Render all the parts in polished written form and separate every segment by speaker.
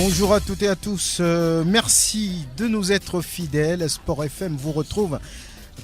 Speaker 1: Bonjour à toutes et à tous, merci de nous être fidèles. Sport FM vous retrouve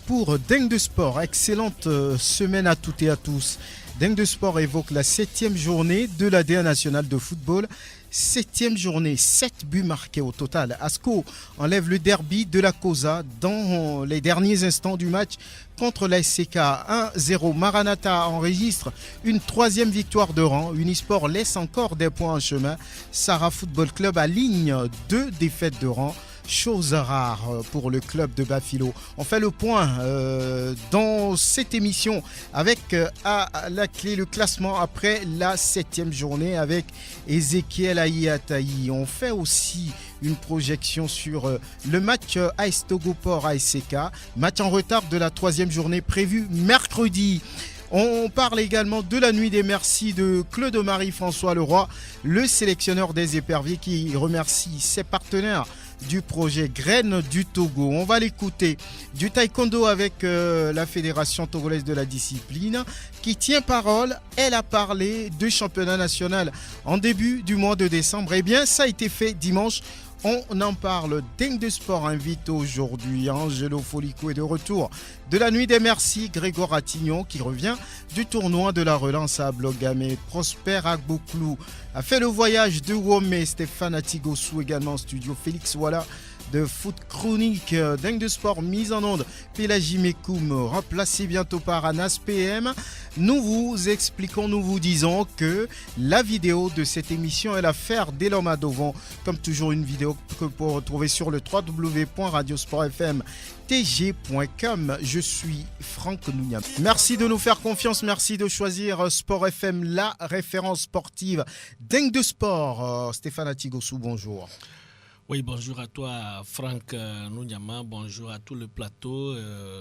Speaker 1: pour Dingue de Sport. Excellente semaine à toutes et à tous. Dingue de Sport évoque la 7e journée de la D1 nationale de football. 7e journée, 7 buts marqués au total. Asco enlève le derby de la Cosa dans les derniers instants du match contre la SCK 1-0. Maranatha enregistre une 3e victoire de rang. Unisport laisse encore des points en chemin. Sarah Football Club aligne 2 défaites de rang. Chose rare pour le club de Bafilo. On fait le point dans cette émission avec à la clé le classement après la 7e journée avec Ezekiel Aïe-Ataï. On fait aussi une projection sur le match AS Togoport ASCK, match en retard de la 3e journée prévue mercredi. On parle également de la nuit des merci de Claude-Marie François Leroy, le sélectionneur des éperviers qui remercie ses partenaires du projet Graines du Togo. On va l'écouter. Du taekwondo avec la Fédération togolaise de la discipline qui tient parole. Elle a parlé de championnat national en début du mois de décembre. Eh bien, ça a été fait dimanche. On en parle. Dingue de Sport invite aujourd'hui Angelo Folico est de retour de la nuit des merci. Grégoire Attignon qui revient du tournoi de la relance à Blogamé. Prosper Agbouklou a fait le voyage de Womé. Stéphane Atigossou également en studio. Félix Walla de Foot Chronique. Dingue de Sport mise en onde. Pélagie Mekoum remplacé bientôt par Anas PM. Nous vous expliquons, nous vous disons que la vidéo de cette émission est l'affaire d'Elom Adovon. Comme toujours, une vidéo que vous pouvez retrouver sur le www.radiosportfm.tg.com. Je suis Franck Nounia. Merci de nous faire confiance, merci de choisir Sport FM, la référence sportive. Dingue de Sport. Stéphane Atigossou, bonjour.
Speaker 2: Oui, bonjour à toi Franck Nounyama, bonjour à tout le plateau,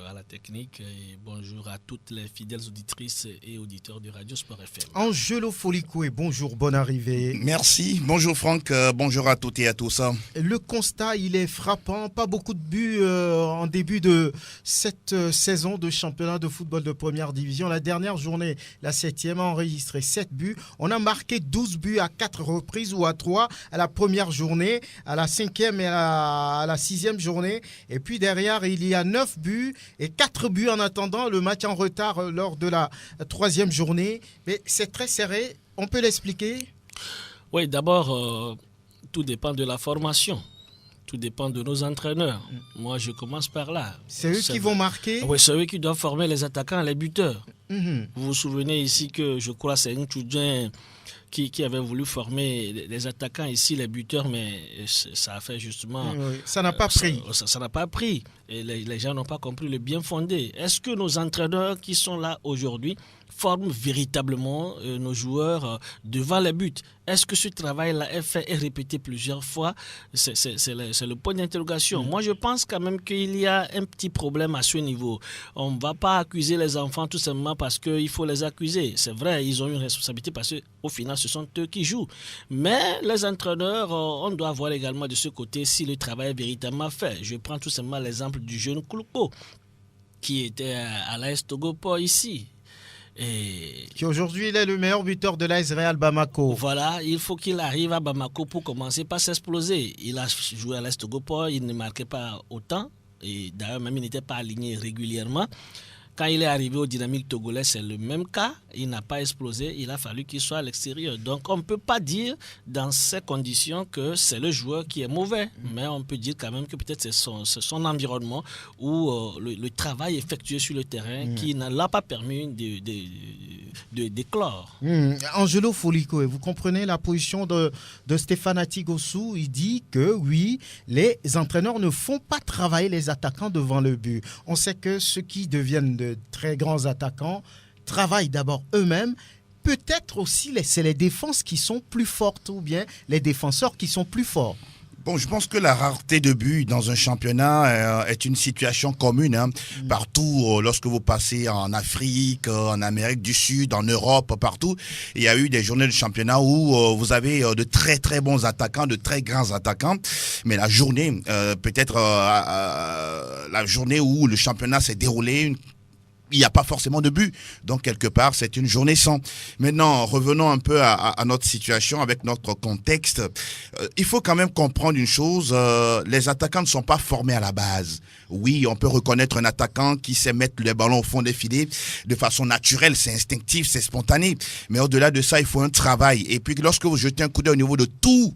Speaker 2: à la technique et bonjour à toutes les fidèles auditrices et auditeurs de Radio Sport FM.
Speaker 1: Angelo Folico et bonjour, bonne arrivée.
Speaker 3: Merci, bonjour Franck, bonjour à toutes et à tous.
Speaker 1: Le constat, il est frappant, pas beaucoup de buts en début de cette saison de championnat de football de première division. La dernière journée, la 7e, a enregistré 7 buts. On a marqué 12 buts à 4 reprises ou à 3 à la première journée, à la 5e et à la 6e journée. Et puis derrière, il y a 9 buts et 4 buts en attendant le match en retard lors de la 3e journée. Mais c'est très serré. On peut l'expliquer?
Speaker 2: Oui, d'abord, tout dépend de la formation. Tout dépend de nos entraîneurs. Moi, je commence par là.
Speaker 1: C'est eux qui vont marquer?
Speaker 2: Oui, c'est eux qui doivent former les attaquants, les buteurs. Vous vous souvenez ici que je crois que c'est un Tchoudjen qui avait voulu former les attaquants ici, les buteurs, mais ça a fait justement...
Speaker 1: Oui, ça n'a pas pris.
Speaker 2: Ça n'a pas pris. Et les gens n'ont pas compris le bien fondé. Est-ce que nos entraîneurs qui sont là aujourd'hui forment véritablement nos joueurs devant les buts? Est-ce que ce travail-là est fait et répété plusieurs fois? C'est le point d'interrogation. Moi, je pense quand même qu'il y a un petit problème à ce niveau. On ne va pas accuser les enfants tout simplement parce qu'il faut les accuser. C'est vrai, ils ont une responsabilité parce qu'au final, ce sont eux qui jouent. Mais les entraîneurs, on doit voir également de ce côté si le travail est véritablement fait. Je prends tout simplement l'exemple du jeune Koulouko qui était à l'AS Togoport ici. Et
Speaker 1: qui aujourd'hui il est le meilleur buteur de l'AS Real Bamako.
Speaker 2: Voilà, il faut qu'il arrive à Bamako pour commencer par s'exploser. Il a joué à l'AS Togoport, il ne marquait pas autant. Et d'ailleurs, même il n'était pas aligné régulièrement. Quand il est arrivé au Dynamique togolais, c'est le même cas. Il n'a pas explosé. Il a fallu qu'il soit à l'extérieur. Donc, on ne peut pas dire dans ces conditions que c'est le joueur qui est mauvais. Mais on peut dire quand même que peut-être c'est son environnement ou le travail effectué sur le terrain qui ne l'a pas permis d'éclore.
Speaker 1: Angelo Folico, vous comprenez la position de Stéphane Atigossou. Il dit que oui, les entraîneurs ne font pas travailler les attaquants devant le but. On sait que ceux qui deviennent de très grands attaquants travaillent d'abord eux-mêmes. Peut-être aussi c'est les défenses qui sont plus fortes ou bien les défenseurs qui sont plus forts.
Speaker 3: Bon, je pense que la rareté de buts dans un championnat est une situation commune. Partout, lorsque vous passez en Afrique, en Amérique du Sud, en Europe, partout, il y a eu des journées de championnat où vous avez de très très bons attaquants, de très grands attaquants. Mais la journée, peut-être la journée où le championnat s'est déroulé, il n'y a pas forcément de but. Donc, quelque part, c'est une journée sans. Maintenant, revenons un peu à notre situation avec notre contexte. Il faut quand même comprendre une chose. Les attaquants ne sont pas formés à la base. Oui, on peut reconnaître un attaquant qui sait mettre le ballon au fond des filets de façon naturelle. C'est instinctif, c'est spontané. Mais au-delà de ça, il faut un travail. Et puis, lorsque vous jetez un coup d'œil au niveau de tout,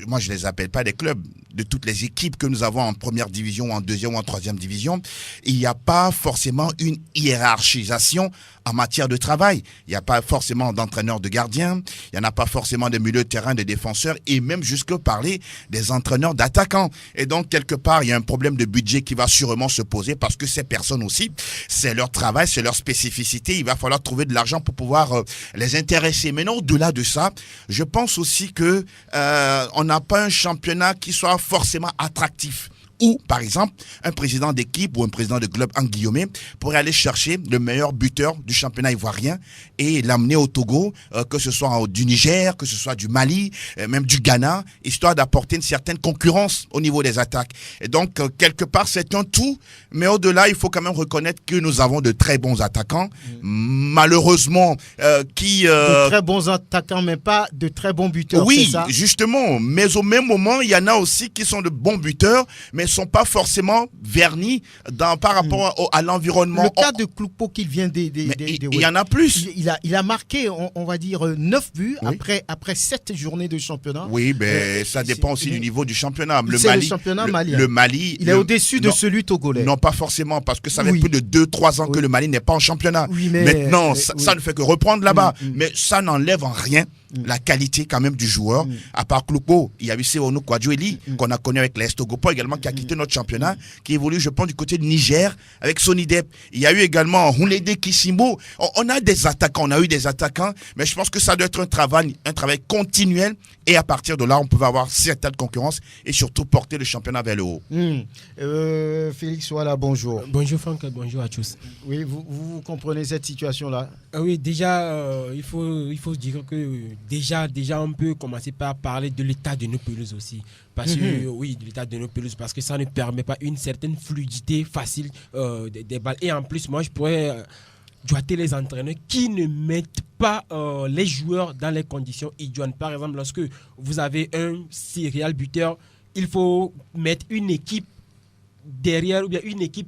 Speaker 3: moi, je les appelle pas des clubs, de toutes les équipes que nous avons en première division, en deuxième ou en troisième division, il n'y a pas forcément une hiérarchisation en matière de travail. Il n'y a pas forcément d'entraîneurs de gardiens, il n'y en a pas forcément de milieux de terrain, de défenseurs, et même jusque parler des entraîneurs d'attaquants. Et donc, quelque part, il y a un problème de budget qui va sûrement se poser parce que ces personnes aussi, c'est leur travail, c'est leur spécificité. Il va falloir trouver de l'argent pour pouvoir les intéresser. Mais non, au-delà de ça, je pense aussi que on n'a pas un championnat qui soit forcément attractif. Ou, par exemple, un président d'équipe ou un président de club, en guillemets, pourrait aller chercher le meilleur buteur du championnat ivoirien et l'amener au Togo, que ce soit du Niger, que ce soit du Mali, même du Ghana, histoire d'apporter une certaine concurrence au niveau des attaques. Et donc, quelque part, c'est un tout, mais au-delà, il faut quand même reconnaître que nous avons de très bons attaquants, malheureusement,
Speaker 1: De très bons attaquants, mais pas de très bons buteurs,
Speaker 3: oui,
Speaker 1: c'est ça?
Speaker 3: justement, mais au même moment, il y en a aussi qui sont de bons buteurs, mais sont pas forcément vernis par rapport à l'environnement.
Speaker 1: Le cas de Kloupo qu'il vient
Speaker 3: il y en a plus.
Speaker 1: Il a marqué, on va dire, 9 buts
Speaker 3: Oui.
Speaker 1: après 7 journées de championnat.
Speaker 3: Oui, mais ça dépend aussi du niveau du championnat.
Speaker 1: Le championnat malien.
Speaker 3: Le Mali...
Speaker 1: Il est au-dessus de celui togolais.
Speaker 3: Non, pas forcément, parce que ça fait
Speaker 1: Oui.
Speaker 3: plus de 2-3 ans que
Speaker 1: Oui.
Speaker 3: le Mali n'est pas en championnat.
Speaker 1: Oui, mais-
Speaker 3: Maintenant,
Speaker 1: oui.
Speaker 3: ça ne fait que reprendre là-bas. Mais ça n'enlève en rien la qualité quand même du joueur. À part Kloupo, il y a eu Seonou Kwadjoeli, qu'on a connu avec l'Est Togopo également, qui a quitté notre championnat, qui évolue, je pense, du côté de Niger, avec Sonidep. Il y a eu également Hounlede Kissimbo. On a des attaquants, on a eu des attaquants, mais je pense que ça doit être un travail continuel, et à partir de là, on peut avoir certaines concurrences, et surtout porter le championnat vers le haut.
Speaker 1: Félix, voilà, bonjour.
Speaker 4: Bonjour Franck, bonjour à tous.
Speaker 1: Oui, vous comprenez cette situation-là?
Speaker 4: Oui, déjà, il faut dire que déjà, on peut commencer par parler de l'état de nos pelouses aussi. Parce que, oui, de l'état de nos pelouses, parce que ça ne permet pas une certaine fluidité facile des balles. Et en plus, moi, je pourrais doiter les entraîneurs qui ne mettent pas les joueurs dans les conditions idoines. Par exemple, lorsque vous avez un serial buteur, il faut mettre une équipe derrière, ou bien une équipe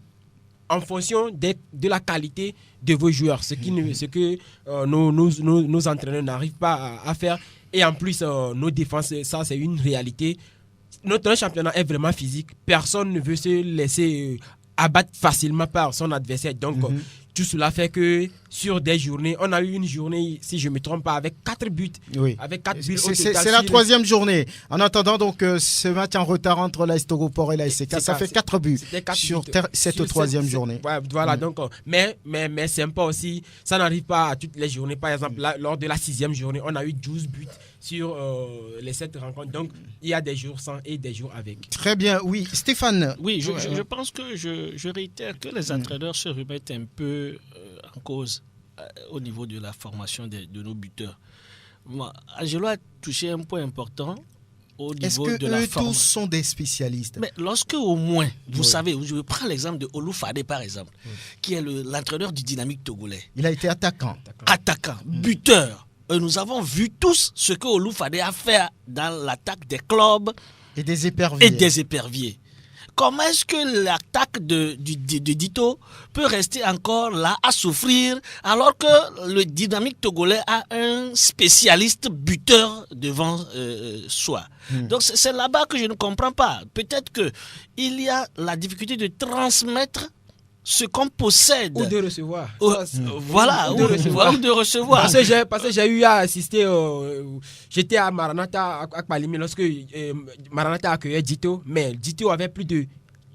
Speaker 4: en fonction de la qualité de vos joueurs, ce que nos entraîneurs n'arrivent pas à faire. Et en plus, nos défenses, ça c'est une réalité. Notre championnat est vraiment physique. Personne ne veut se laisser abattre facilement par son adversaire. Donc, tout cela fait que sur des journées, on a eu une journée, si je ne me trompe pas, avec 4 buts.
Speaker 1: Oui.
Speaker 4: Avec 4 buts au total.
Speaker 1: C'est la troisième journée. En attendant donc ce match en retard entre l'AS Togoport et l'AS SK, ça fait 4 buts sur cette troisième journée.
Speaker 4: Ouais, voilà, donc, mais c'est pas aussi, ça n'arrive pas à toutes les journées. Par exemple, lors de la 6e journée, on a eu 12 buts sur les 7 rencontres. Donc, il y a des jours sans et des jours avec.
Speaker 1: Très bien, oui. Stéphane.
Speaker 2: Oui, je pense que je réitère que les entraîneurs se remettent un peu en cause au niveau de la formation de nos buteurs. Angelo a touché un point important au niveau de la formation. Est-ce que eux tous
Speaker 1: sont des spécialistes?
Speaker 2: Mais lorsque au moins, vous savez, je prends l'exemple de Olou Fadé par exemple, qui est l'entraîneur du Dynamique togolais.
Speaker 1: Il a été attaquant.
Speaker 2: Buteur. Nous avons vu tous ce que Olou Fadé a fait dans l'attaque des clubs
Speaker 1: et des éperviers.
Speaker 2: Comment est-ce que l'attaque de Dito peut rester encore là à souffrir alors que le Dynamique togolais a un spécialiste buteur devant soi? Donc c'est là-bas que je ne comprends pas. Peut-être qu'il y a la difficulté de transmettre ce qu'on possède.
Speaker 4: Ou de recevoir.
Speaker 2: Voilà, ou de recevoir.
Speaker 4: Parce que j'ai eu à assister, j'étais à Maranatha, à Kpalimé, lorsque Maranatha accueillait Dito, mais Dito avait plus de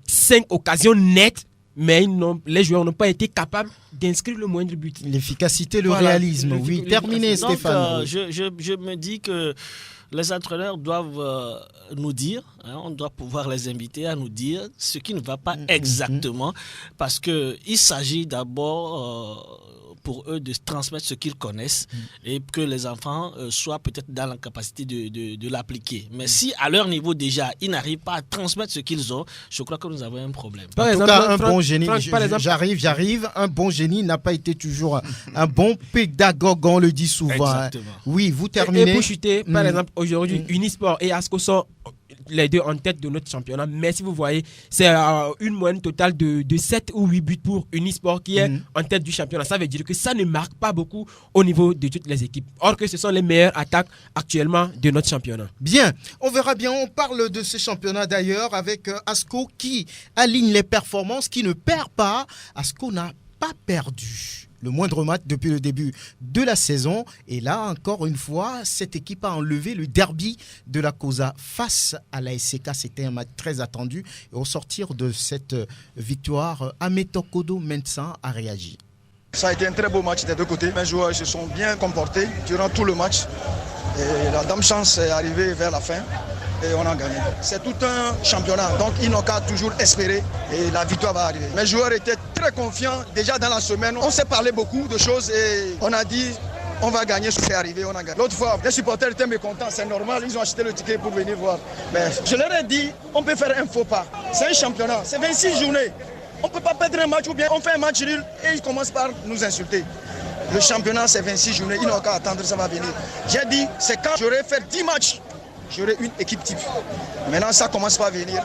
Speaker 4: 5 occasions nettes, mais les joueurs n'ont pas été capables d'inscrire le moindre but.
Speaker 1: L'efficacité, le réalisme. Oui, terminé Stéphane.
Speaker 2: Donc, je me dis que les entraîneurs doivent nous dire, on doit pouvoir les inviter à nous dire ce qui ne va pas exactement, parce qu'il s'agit d'abord, pour eux de transmettre ce qu'ils connaissent et que les enfants soient peut-être dans la capacité de l'appliquer. Mais si à leur niveau déjà, ils n'arrivent pas à transmettre ce qu'ils ont, je crois que nous avons un problème.
Speaker 1: En tout cas, un bon génie, j'arrive, un bon génie n'a pas été toujours un bon pédagogue, on le dit souvent.
Speaker 2: Exactement.
Speaker 1: Oui, vous terminez.
Speaker 4: Et pour chuter, par exemple, aujourd'hui, Unisport et ASCO sont les deux en tête de notre championnat. Mais si vous voyez, c'est une moyenne totale de 7 ou 8 buts pour Unisport qui est en tête du championnat. Ça veut dire que ça ne marque pas beaucoup au niveau de toutes les équipes. Or que ce sont les meilleures attaques actuellement de notre championnat.
Speaker 1: Bien, on verra bien. On parle de ce championnat d'ailleurs avec ASCO qui aligne les performances, qui ne perd pas. ASCO n'a pas perdu le moindre match depuis le début de la saison. Et là, encore une fois, cette équipe a enlevé le derby de la COSA face à la SCK. C'était un match très attendu. Et au sortir de cette victoire, Ametokodo Mensan a réagi.
Speaker 5: Ça a été un très beau match des deux côtés. Les joueurs se sont bien comportés durant tout le match. Et la dame chance est arrivée vers la fin. Et on a gagné. C'est tout un championnat, donc ils n'ont qu'à toujours espérer et la victoire va arriver. Mes joueurs étaient très confiants déjà dans la semaine. On s'est parlé beaucoup de choses et on a dit on va gagner, c'est arrivé, on a gagné. L'autre fois, les supporters étaient mécontents, c'est normal, ils ont acheté le ticket pour venir voir. Mais je leur ai dit, on peut faire un faux pas. C'est un championnat, c'est 26 journées. On ne peut pas perdre un match ou bien on fait un match nul et ils commencent par nous insulter. Le championnat, c'est 26 journées, ils n'ont qu'à attendre, ça va venir. J'ai dit, c'est quand j'aurai fait 10 matchs. J'aurai une équipe type. Maintenant, ça commence à venir.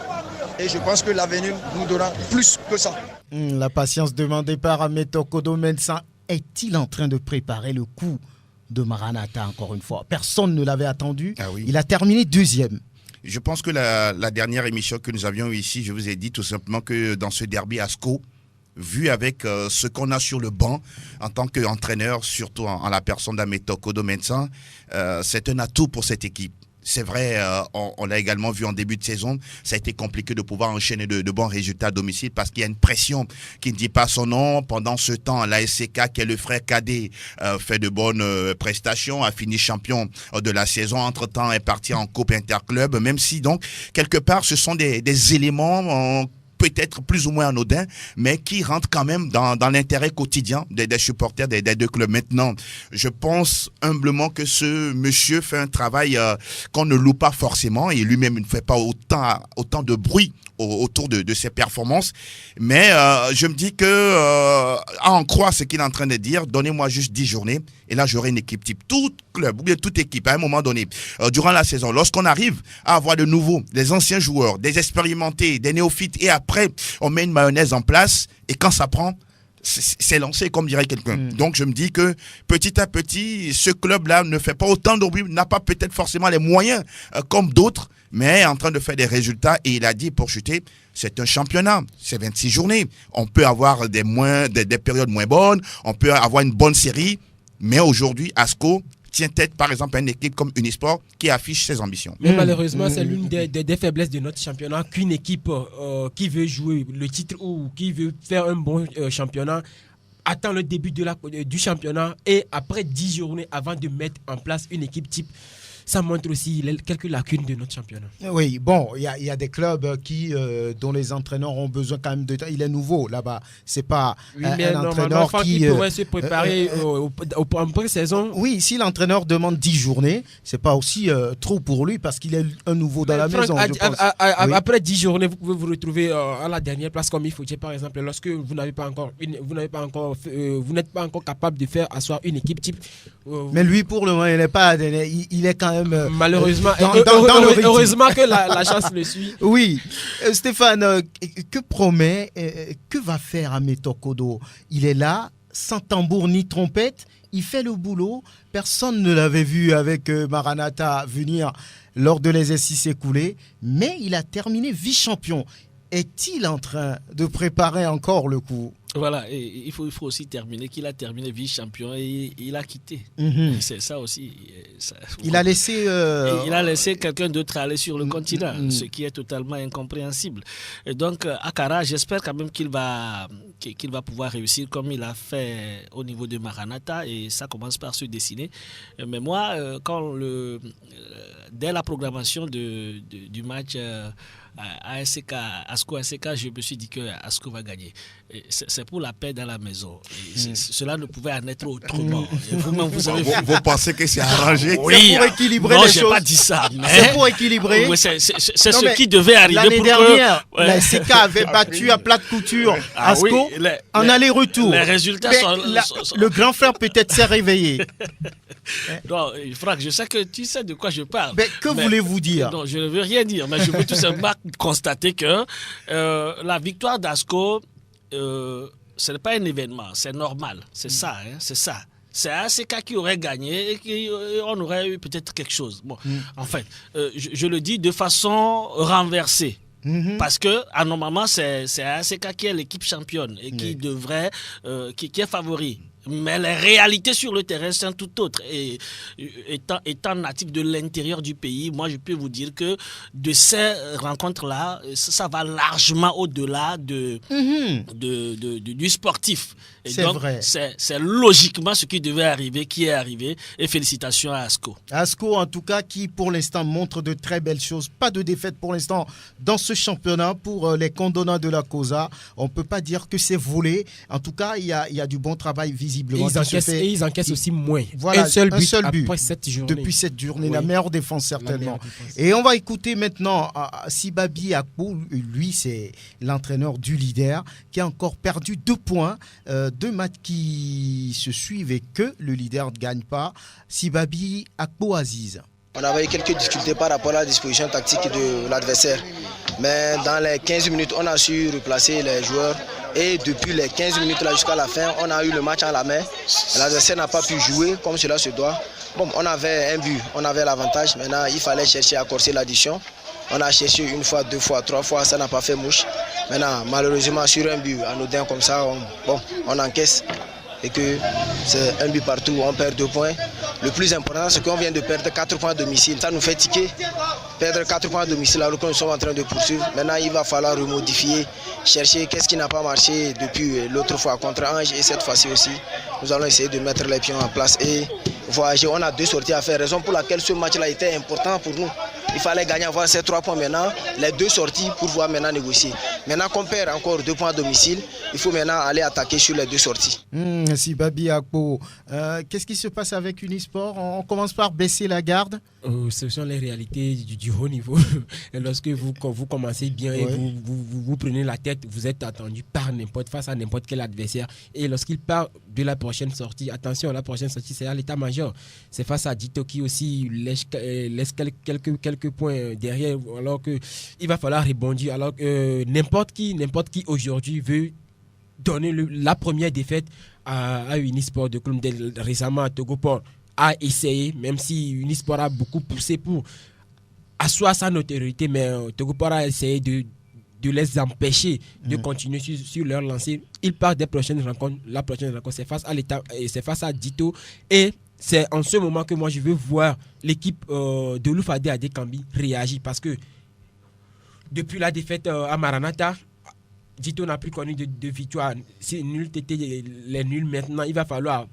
Speaker 5: Et je pense que l'avenir nous donnera plus que ça.
Speaker 1: La patience demandée par Ametokodo Mensan. Est-il en train de préparer le coup de Maranatha encore une fois? Personne ne l'avait attendu.
Speaker 3: Ah oui.
Speaker 1: Il a terminé deuxième.
Speaker 3: Je pense que la dernière émission que nous avions ici, je vous ai dit tout simplement que dans ce derby ASCO, vu avec ce qu'on a sur le banc en tant qu'entraîneur, surtout en la personne d'Ametokodo Mensan, c'est un atout pour cette équipe. C'est vrai, on l'a également vu en début de saison, ça a été compliqué de pouvoir enchaîner de bons résultats à domicile parce qu'il y a une pression qui ne dit pas son nom. Pendant ce temps, la SCK, qui est le frère cadet, fait de bonnes prestations, a fini champion de la saison. Entre-temps, est parti en Coupe Interclub, même si donc, quelque part, ce sont des éléments peut-être plus ou moins anodin, mais qui rentre quand même dans l'intérêt quotidien des supporters des deux clubs. Maintenant, je pense humblement que ce monsieur fait un travail qu'on ne loue pas forcément et lui-même ne fait pas autant de bruit autour de ses performances. Mais je me dis que à en croire ce qu'il est en train de dire, donnez-moi juste 10 journées et là j'aurai une équipe type. Tout club ou bien toute équipe à un moment donné, durant la saison, lorsqu'on arrive à avoir de nouveaux, des anciens joueurs, des expérimentés, des néophytes et après on met une mayonnaise en place et quand ça prend, c'est lancé comme dirait quelqu'un. Donc je me dis que petit à petit, ce club-là ne fait pas autant de bruit, n'a pas peut-être forcément les moyens comme d'autres, mais est en train de faire des résultats et il a dit pour chuter, c'est un championnat, c'est 26 journées. On peut avoir des périodes moins bonnes, on peut avoir une bonne série, mais aujourd'hui, ASCO tient tête par exemple à une équipe comme Unisport qui affiche ses ambitions.
Speaker 4: Mais malheureusement, c'est l'une des faiblesses de notre championnat qu'une équipe qui veut jouer le titre ou qui veut faire un bon championnat attend le début du championnat et après 10 journées avant de mettre en place une équipe type. Ça montre aussi quelques lacunes de notre championnat.
Speaker 1: Oui, bon, il y a des clubs dont les entraîneurs ont besoin quand même de temps. Il est nouveau là-bas. C'est pas un entraîneur qui
Speaker 4: pourrait se préparer en pré-saison.
Speaker 1: Oui, si l'entraîneur demande 10 journées, c'est pas aussi trop pour lui parce qu'il est un nouveau dans la maison.
Speaker 4: Après 10 journées, vous pouvez vous retrouver à la dernière place comme il faut. Par exemple, lorsque vous n'êtes pas encore capable de faire asseoir une équipe type.
Speaker 1: Mais lui, pour le moment, il est quand même
Speaker 4: malheureusement heureusement que la chance le suit.
Speaker 1: Oui, Stéphane, que promet, que va faire Ametokodo? Il est là, sans tambour ni trompette, il fait le boulot. Personne ne l'avait vu avec Maranatha venir lors de l'exercice écoulé, mais il a terminé vice-champion. Est-il en train de préparer encore le coup?
Speaker 2: Voilà, et il faut aussi terminer qu'il a terminé vice-champion et il a quitté. C'est ça aussi.
Speaker 1: Il a laissé...
Speaker 2: Il a laissé quelqu'un d'autre aller sur le continent, ce qui est totalement incompréhensible. Et donc, Akara, j'espère quand même qu'il va pouvoir réussir comme il a fait au niveau de Maranatha et ça commence par se dessiner. Mais moi, dès la programmation du match à Asco ASK, je me suis dit que Asco va gagner. C'est pour la paix dans la maison. Cela ne pouvait en être autrement. Et vous-même,
Speaker 3: vous pensez que c'est arrangé?
Speaker 2: Oui,
Speaker 1: c'est pour équilibrer
Speaker 2: non,
Speaker 1: les
Speaker 2: j'ai
Speaker 1: choses.
Speaker 2: pas dit ça. Mais
Speaker 1: C'est pour équilibrer.
Speaker 2: Oui, c'est ce qui devait arriver
Speaker 1: l'année
Speaker 2: pour
Speaker 1: dernière,
Speaker 2: que... Ouais.
Speaker 1: la SK avait battu à plate couture Asco
Speaker 2: oui,
Speaker 1: en aller-retour.
Speaker 2: Les résultats
Speaker 1: Mais
Speaker 2: sont...
Speaker 1: le grand frère peut-être s'est réveillé.
Speaker 2: Non, Franck, je sais que tu sais de quoi je parle.
Speaker 1: Mais que voulez-vous dire?
Speaker 2: Non, je ne veux rien dire, mais je veux tout simplement constater que la victoire d'Asco, ce n'est pas un événement, c'est normal. C'est ça, hein, c'est ça. C'est ASK qui aurait gagné et on aurait eu peut-être quelque chose. Bon, en fait, je le dis de façon renversée. Parce que normalement c'est ASK qui est l'équipe championne et qui devrait qui est favori. Mais les réalités sur le terrain sont tout autres. Et étant natif de l'intérieur du pays, moi je peux vous dire que de ces rencontres-là, ça va largement au-delà du sportif. Et
Speaker 1: c'est
Speaker 2: donc,
Speaker 1: vrai.
Speaker 2: C'est logiquement ce qui devait arriver, qui est arrivé. Et félicitations à Asco.
Speaker 1: Asco, en tout cas, qui pour l'instant montre de très belles choses. Pas de défaite pour l'instant dans ce championnat pour les condonnants de la COSA. On ne peut pas dire que c'est volé. En tout cas, il y a du bon travail visiblement.
Speaker 4: Et ils encaissent aussi moins.
Speaker 1: Voilà,
Speaker 4: un seul but
Speaker 1: après
Speaker 4: 7 journées.
Speaker 1: Depuis cette journée,
Speaker 4: Oui.
Speaker 1: la meilleure défense certainement.
Speaker 4: Meilleure défense.
Speaker 1: Et on va écouter maintenant Sibabi Akpo. Lui, c'est l'entraîneur du leader qui a encore perdu 2 points. 2 matchs qui se suivent et que le leader ne gagne pas. Sibabi Akpo Aziz.
Speaker 6: On avait eu quelques difficultés par rapport à la disposition tactique de l'adversaire. Mais dans les 15 minutes, on a su replacer les joueurs. Et depuis les 15 minutes là jusqu'à la fin, on a eu le match en la main. L'adversaire n'a pas pu jouer comme cela se doit. Bon, on avait un but, on avait l'avantage. Maintenant, il fallait chercher à corser l'addition. On a cherché 1 fois, 2 fois, 3 fois, ça n'a pas fait mouche. Maintenant, malheureusement, sur un but anodin comme ça, on encaisse. Et que c'est un but partout, on perd 2 points. Le plus important, c'est qu'on vient de perdre 4 points à domicile. Ça nous fait tiquer. Perdre 4 points à domicile alors que nous sommes en train de poursuivre. Maintenant, il va falloir remodifier, chercher qu'est-ce qui n'a pas marché depuis l'autre fois contre Ange. Et cette fois-ci aussi, nous allons essayer de mettre les pions en place et voyager. On a 2 sorties à faire, raison pour laquelle ce match-là était important pour nous. Il fallait gagner, avoir ces 3 points maintenant, les 2 sorties pour pouvoir maintenant négocier. Maintenant qu'on perd encore 2 points à domicile, il faut maintenant aller attaquer sur les 2 sorties.
Speaker 1: Sibabi Akpo, qu'est-ce qui se passe avec Unisport? On commence par baisser la garde?
Speaker 4: Ce sont les réalités du haut niveau. Et lorsque vous commencez bien et vous prenez la tête, vous êtes attendu face à n'importe quel adversaire. Et lorsqu'il part de la prochaine sortie, attention, la prochaine sortie, c'est à l'état-major. C'est face à Dito qui aussi laisse quelques points derrière, alors qu'il va falloir rebondir. Alors que n'importe qui aujourd'hui veut donner la première défaite à Unisport de Clomdel. Récemment à Togoport a essayé, même si Unisport a beaucoup poussé pour asseoir sa notoriété, mais Togoport a essayé de les empêcher de continuer sur leur lancée. Ils partent des prochaines rencontres. La prochaine rencontre, c'est face à l'État, c'est face à Dito. Et c'est en ce moment que moi je veux voir l'équipe de Loufadé à Dekambi réagir, parce que depuis la défaite à Maranatha, Dito n'a plus connu de victoire. Si nul était les nuls, maintenant il va falloir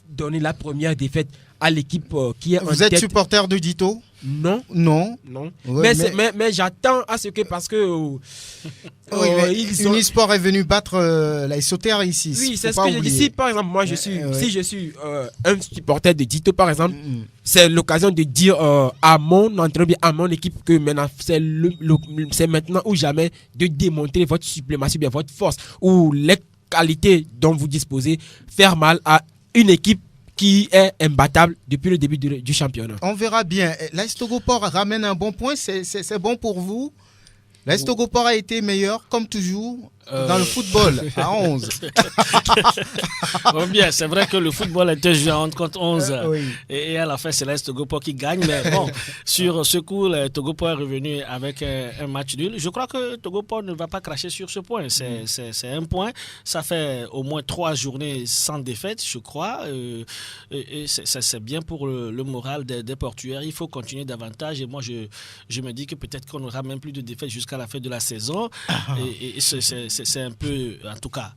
Speaker 4: donner la première défaite à l'équipe qui est en tête.
Speaker 1: Vous êtes supporter de Dito?
Speaker 4: Non.
Speaker 1: Ouais,
Speaker 4: mais j'attends à ce que, parce que
Speaker 1: Unisport est venu battre la SOTR ici.
Speaker 4: Oui, c'est ce que je dis. Si par exemple moi je suis un supporter de Dito par exemple, c'est l'occasion de dire à mon entraîneur, à mon équipe, que maintenant c'est maintenant ou jamais de démontrer votre suprématie, bien votre force ou les qualités dont vous disposez, faire mal à une équipe qui est imbattable depuis le début du championnat.
Speaker 1: On verra bien. L'AS Togoport ramène un bon point, c'est bon pour vous? L'AS Togoport a été meilleur, comme toujours, dans le football, à 11.
Speaker 2: Bon, bien, c'est vrai que le football était joué en contre 11.
Speaker 1: Oui.
Speaker 2: Et à la fin, c'est l'AS Togoport qui gagne. Mais bon, sur ce coup, le Togoport est revenu avec un match nul. Je crois que Togoport ne va pas cracher sur ce point. C'est un point. Ça fait au moins 3 journées sans défaite, je crois. Et c'est bien pour le moral des portuaires. Il faut continuer davantage. Et moi, je me dis que peut-être qu'on n'aura même plus de défaite jusqu'à la fin de la saison. Et c'est un peu, en tout cas,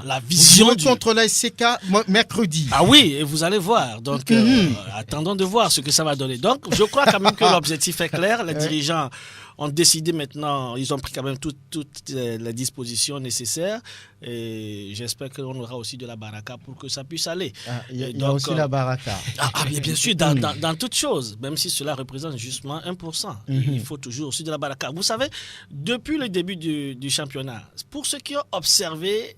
Speaker 2: la vision.
Speaker 1: Vous jouez contre la SCK mercredi.
Speaker 2: Ah oui, et vous allez voir. Donc, attendons de voir ce que ça va donner. Donc, je crois quand même que l'objectif est clair. Les dirigeants ont décidé maintenant, ils ont pris quand même toutes les dispositions nécessaires. Et j'espère qu'on aura aussi de la baraka pour que ça puisse aller.
Speaker 1: Il y a aussi la baraka.
Speaker 2: Bien sûr, dans toute chose, même si cela représente justement 1%, il faut toujours aussi de la baraka. Vous savez, depuis le début du championnat, pour ceux qui ont observé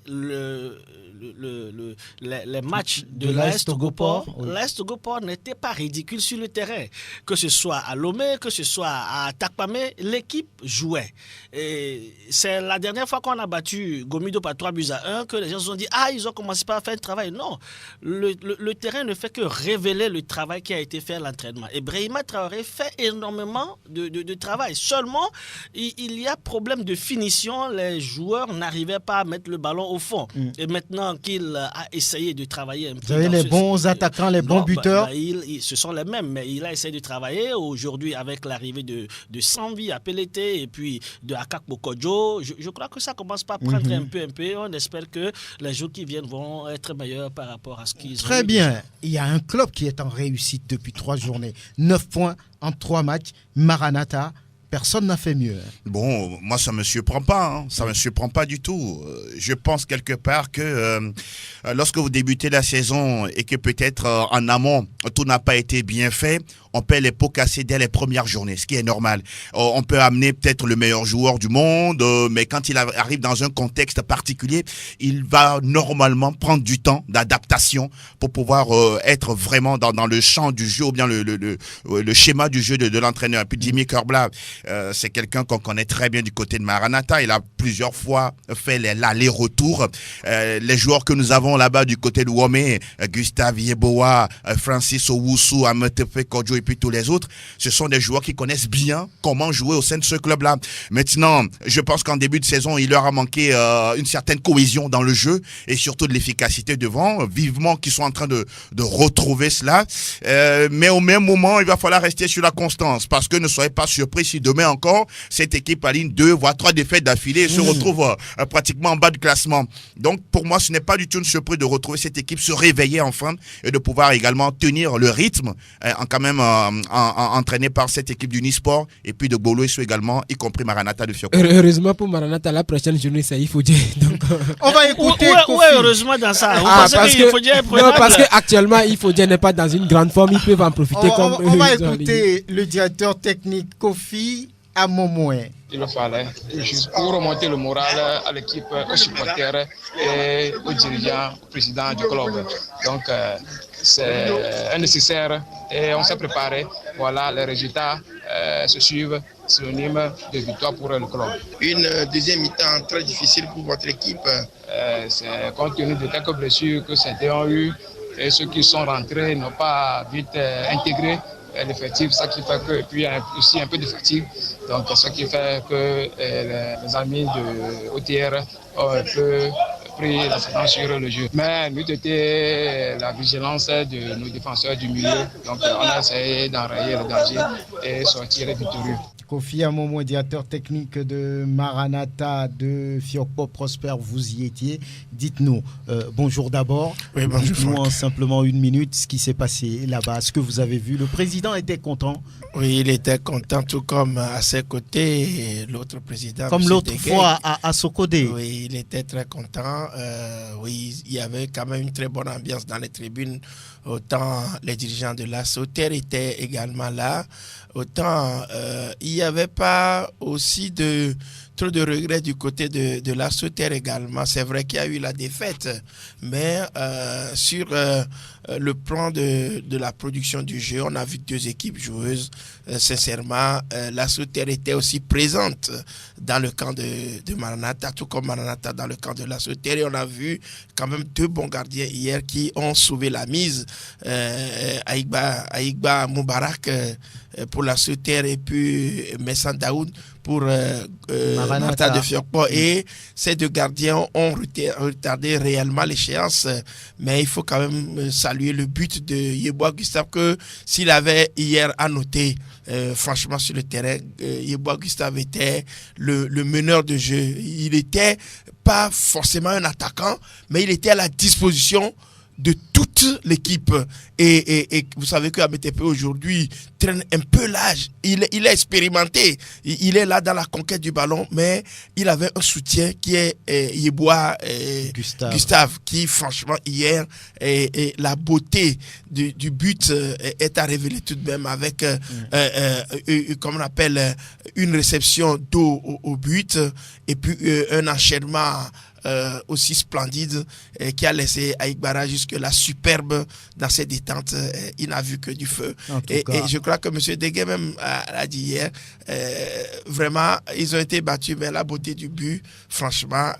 Speaker 2: les matchs de l'AS Togo-Port, l'AS Togo-Port n'était pas ridicule sur le terrain. Que ce soit à Lomé, que ce soit à Takpamé, l'équipe jouait. Et c'est la dernière fois qu'on a battu Gomido par 3-1 que les gens se sont dit « Ah, ils ont commencé par faire un travail ». Non, le terrain ne fait que révéler le travail qui a été fait à l'entraînement. Et Brahima Traoré fait énormément de travail. Seulement, il y a problème de finition. Les joueurs n'arrivaient pas à mettre le ballon au fond. Et maintenant qu'il a essayé de travailler un peu...
Speaker 1: Vous avez les bons attaquants, les bons buteurs.
Speaker 2: Ce sont les mêmes, mais il a essayé de travailler. Aujourd'hui, avec l'arrivée de Sanvi à Pelleté et puis de Akak Bokodjo, je crois que ça commence par prendre un peu. On espère que les jours qui viennent vont être meilleurs par rapport à ce qu'ils ont.
Speaker 1: Très bien. Il y a un club qui est en réussite depuis 3 journées. 9 points en 3 matchs. Maranatha. Personne n'a fait mieux.
Speaker 3: Bon, moi, ça ne me surprend pas. Ça ne me surprend pas du tout. Je pense quelque part que lorsque vous débutez la saison et que peut-être en amont, tout n'a pas été bien fait, on peut les pots cassés dès les premières journées, ce qui est normal. On peut amener peut-être le meilleur joueur du monde, mais quand il arrive dans un contexte particulier, il va normalement prendre du temps d'adaptation pour pouvoir être vraiment dans le champ du jeu ou bien le schéma du jeu de l'entraîneur. Et puis Jimmy Kerbla, c'est quelqu'un qu'on connaît très bien du côté de Maranatha. Il a plusieurs fois fait l'aller-retour. Les joueurs que nous avons là-bas du côté de Womé, Gustave Yeboah, Francis Owusu, Ametepe Kodjo et puis tous les autres, ce sont des joueurs qui connaissent bien comment jouer au sein de ce club-là. Maintenant, je pense qu'en début de saison, il leur a manqué une certaine cohésion dans le jeu et surtout de l'efficacité devant. Vivement qu'ils sont en train de retrouver cela. Mais au même moment, il va falloir rester sur la constance parce que ne soyez pas surpris si demain encore, cette équipe aligne 2 voire 3 défaites d'affilée et se retrouve pratiquement en bas du classement. Donc, pour moi, ce n'est pas du tout une surprise de retrouver cette équipe se réveiller enfin et de pouvoir également tenir le rythme quand même entraîné par cette équipe du Nisport et puis de Bolo également, y compris Maranatha de Fioko.
Speaker 4: Heureusement pour Maranatha, la prochaine journée, c'est Ifodje. Donc,
Speaker 1: on va écouter
Speaker 2: Kofi. Heureusement dans ça.
Speaker 4: Parce qu'actuellement, Ifodje n'est pas dans une grande forme. Ils peuvent en profiter
Speaker 1: on va écouter le directeur technique Kofi Amomoué.
Speaker 7: Il le fallait, juste pour remonter le moral à l'équipe, aux supporters et aux dirigeants, au président du club. Donc, c'est nécessaire et on s'est préparé. Voilà, les résultats se suivent, synonyme de victoire pour le club.
Speaker 8: Une deuxième mi-temps très difficile pour votre équipe.
Speaker 7: C'est compte tenu de quelques blessures que certains ont eues et ceux qui sont rentrés n'ont pas vite intégré l'effectif, ça qui fait que, et puis aussi un peu de fatigue, donc ce qui fait que les amis de OTR ont un peu pris l'ascendant sur le jeu. Mais nous était la vigilance de nos défenseurs du milieu, donc on a essayé d'enrayer le danger et sortir victorieux.
Speaker 1: Kofi Amomoué, directeur technique de Maranatha de Fiokpo Prosper, vous y étiez. Dites-nous, bonjour d'abord.
Speaker 9: Oui, bonjour.
Speaker 1: Dites-nous en simplement 1 minute ce qui s'est passé là-bas, ce que vous avez vu. Le président était content.
Speaker 9: Oui, il était content, tout comme à ses côtés, l'autre président.
Speaker 1: Comme l'autre fois à Sokodé.
Speaker 9: Oui, il était très content. Oui, il y avait quand même une très bonne ambiance dans les tribunes. Autant les dirigeants de la Sauterre étaient également là. Autant il n'y avait pas aussi trop de regrets du côté de la Sauterre également. C'est vrai qu'il y a eu la défaite, mais sur le plan de la production du jeu, on a vu 2 équipes joueuses. Sincèrement, la Sauterre était aussi présente dans le camp de Maranatha, tout comme Maranatha dans le camp de la Sauterre. Et on a vu quand même 2 bons gardiens hier qui ont sauvé la mise. Aïgba Moubarak pour la Sauterre et puis Messan Daoud pour Maranatha de Fiokpo. Et ces 2 gardiens ont retardé réellement l'échéance. Mais il faut quand même saluer le but de Yeboah Gustave que s'il avait hier à noter, franchement sur le terrain, Yeboah Gustave était le meneur de jeu. Il n'était pas forcément un attaquant, mais il était à la disposition de toute l'équipe. Et vous savez que ABTP aujourd'hui traîne un peu l'âge. Il est expérimenté. Il est là dans la conquête du ballon, mais il avait un soutien qui est Yeboah Gustave, qui franchement hier, la beauté du but est à révéler tout de même avec, comme on appelle, une réception d'eau au but et puis un enchaînement aussi splendide qui a laissé Aïk Bara jusque-là superbe dans ses détentes. Il n'a vu que du feu. Et je crois que M. Deguet même l'a dit hier, vraiment, ils ont été battus, mais la beauté du but, franchement,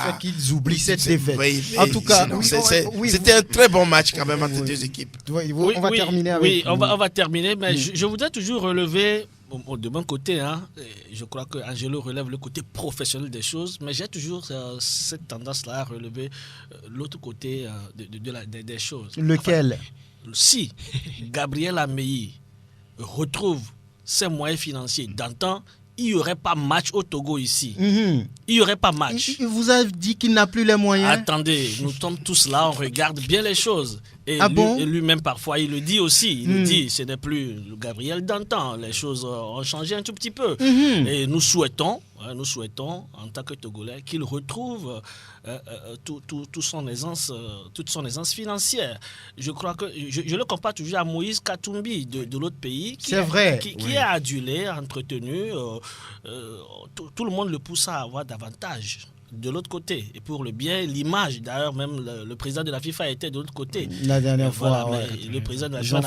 Speaker 1: fait qu'ils oublient cette défaite.
Speaker 9: En tout cas, c'était un très bon match quand même entre les deux équipes.
Speaker 1: On va terminer avec...
Speaker 2: Oui, on va terminer, mais je voudrais toujours relever... De mon côté, je crois que Angelo relève le côté professionnel des choses, mais j'ai toujours cette tendance-là à relever l'autre côté des choses.
Speaker 1: Lequel?
Speaker 2: Si Gabriel Ameyi retrouve ses moyens financiers d'antan, il n'y aurait pas match au Togo ici. Il n'y aurait pas match.
Speaker 1: Il vous a dit qu'il n'a plus les moyens.
Speaker 2: Attendez, nous sommes tous là, on regarde bien les choses. Et lui-même, parfois, il le dit aussi. Il nous dit, ce n'est plus le Gabriel d'antan. Les choses ont changé un tout petit peu. Et nous souhaitons, en tant que Togolais, qu'il retrouve toute son aisance financière. Je crois que je le compare toujours à Moïse Katumbi de l'autre pays, qui est adulé, entretenu. Tout le monde le pousse à avoir davantage. De l'autre côté, et pour le bien, l'image, d'ailleurs même le président de la FIFA était de l'autre côté.
Speaker 1: La dernière fois,
Speaker 2: le président de la FIFA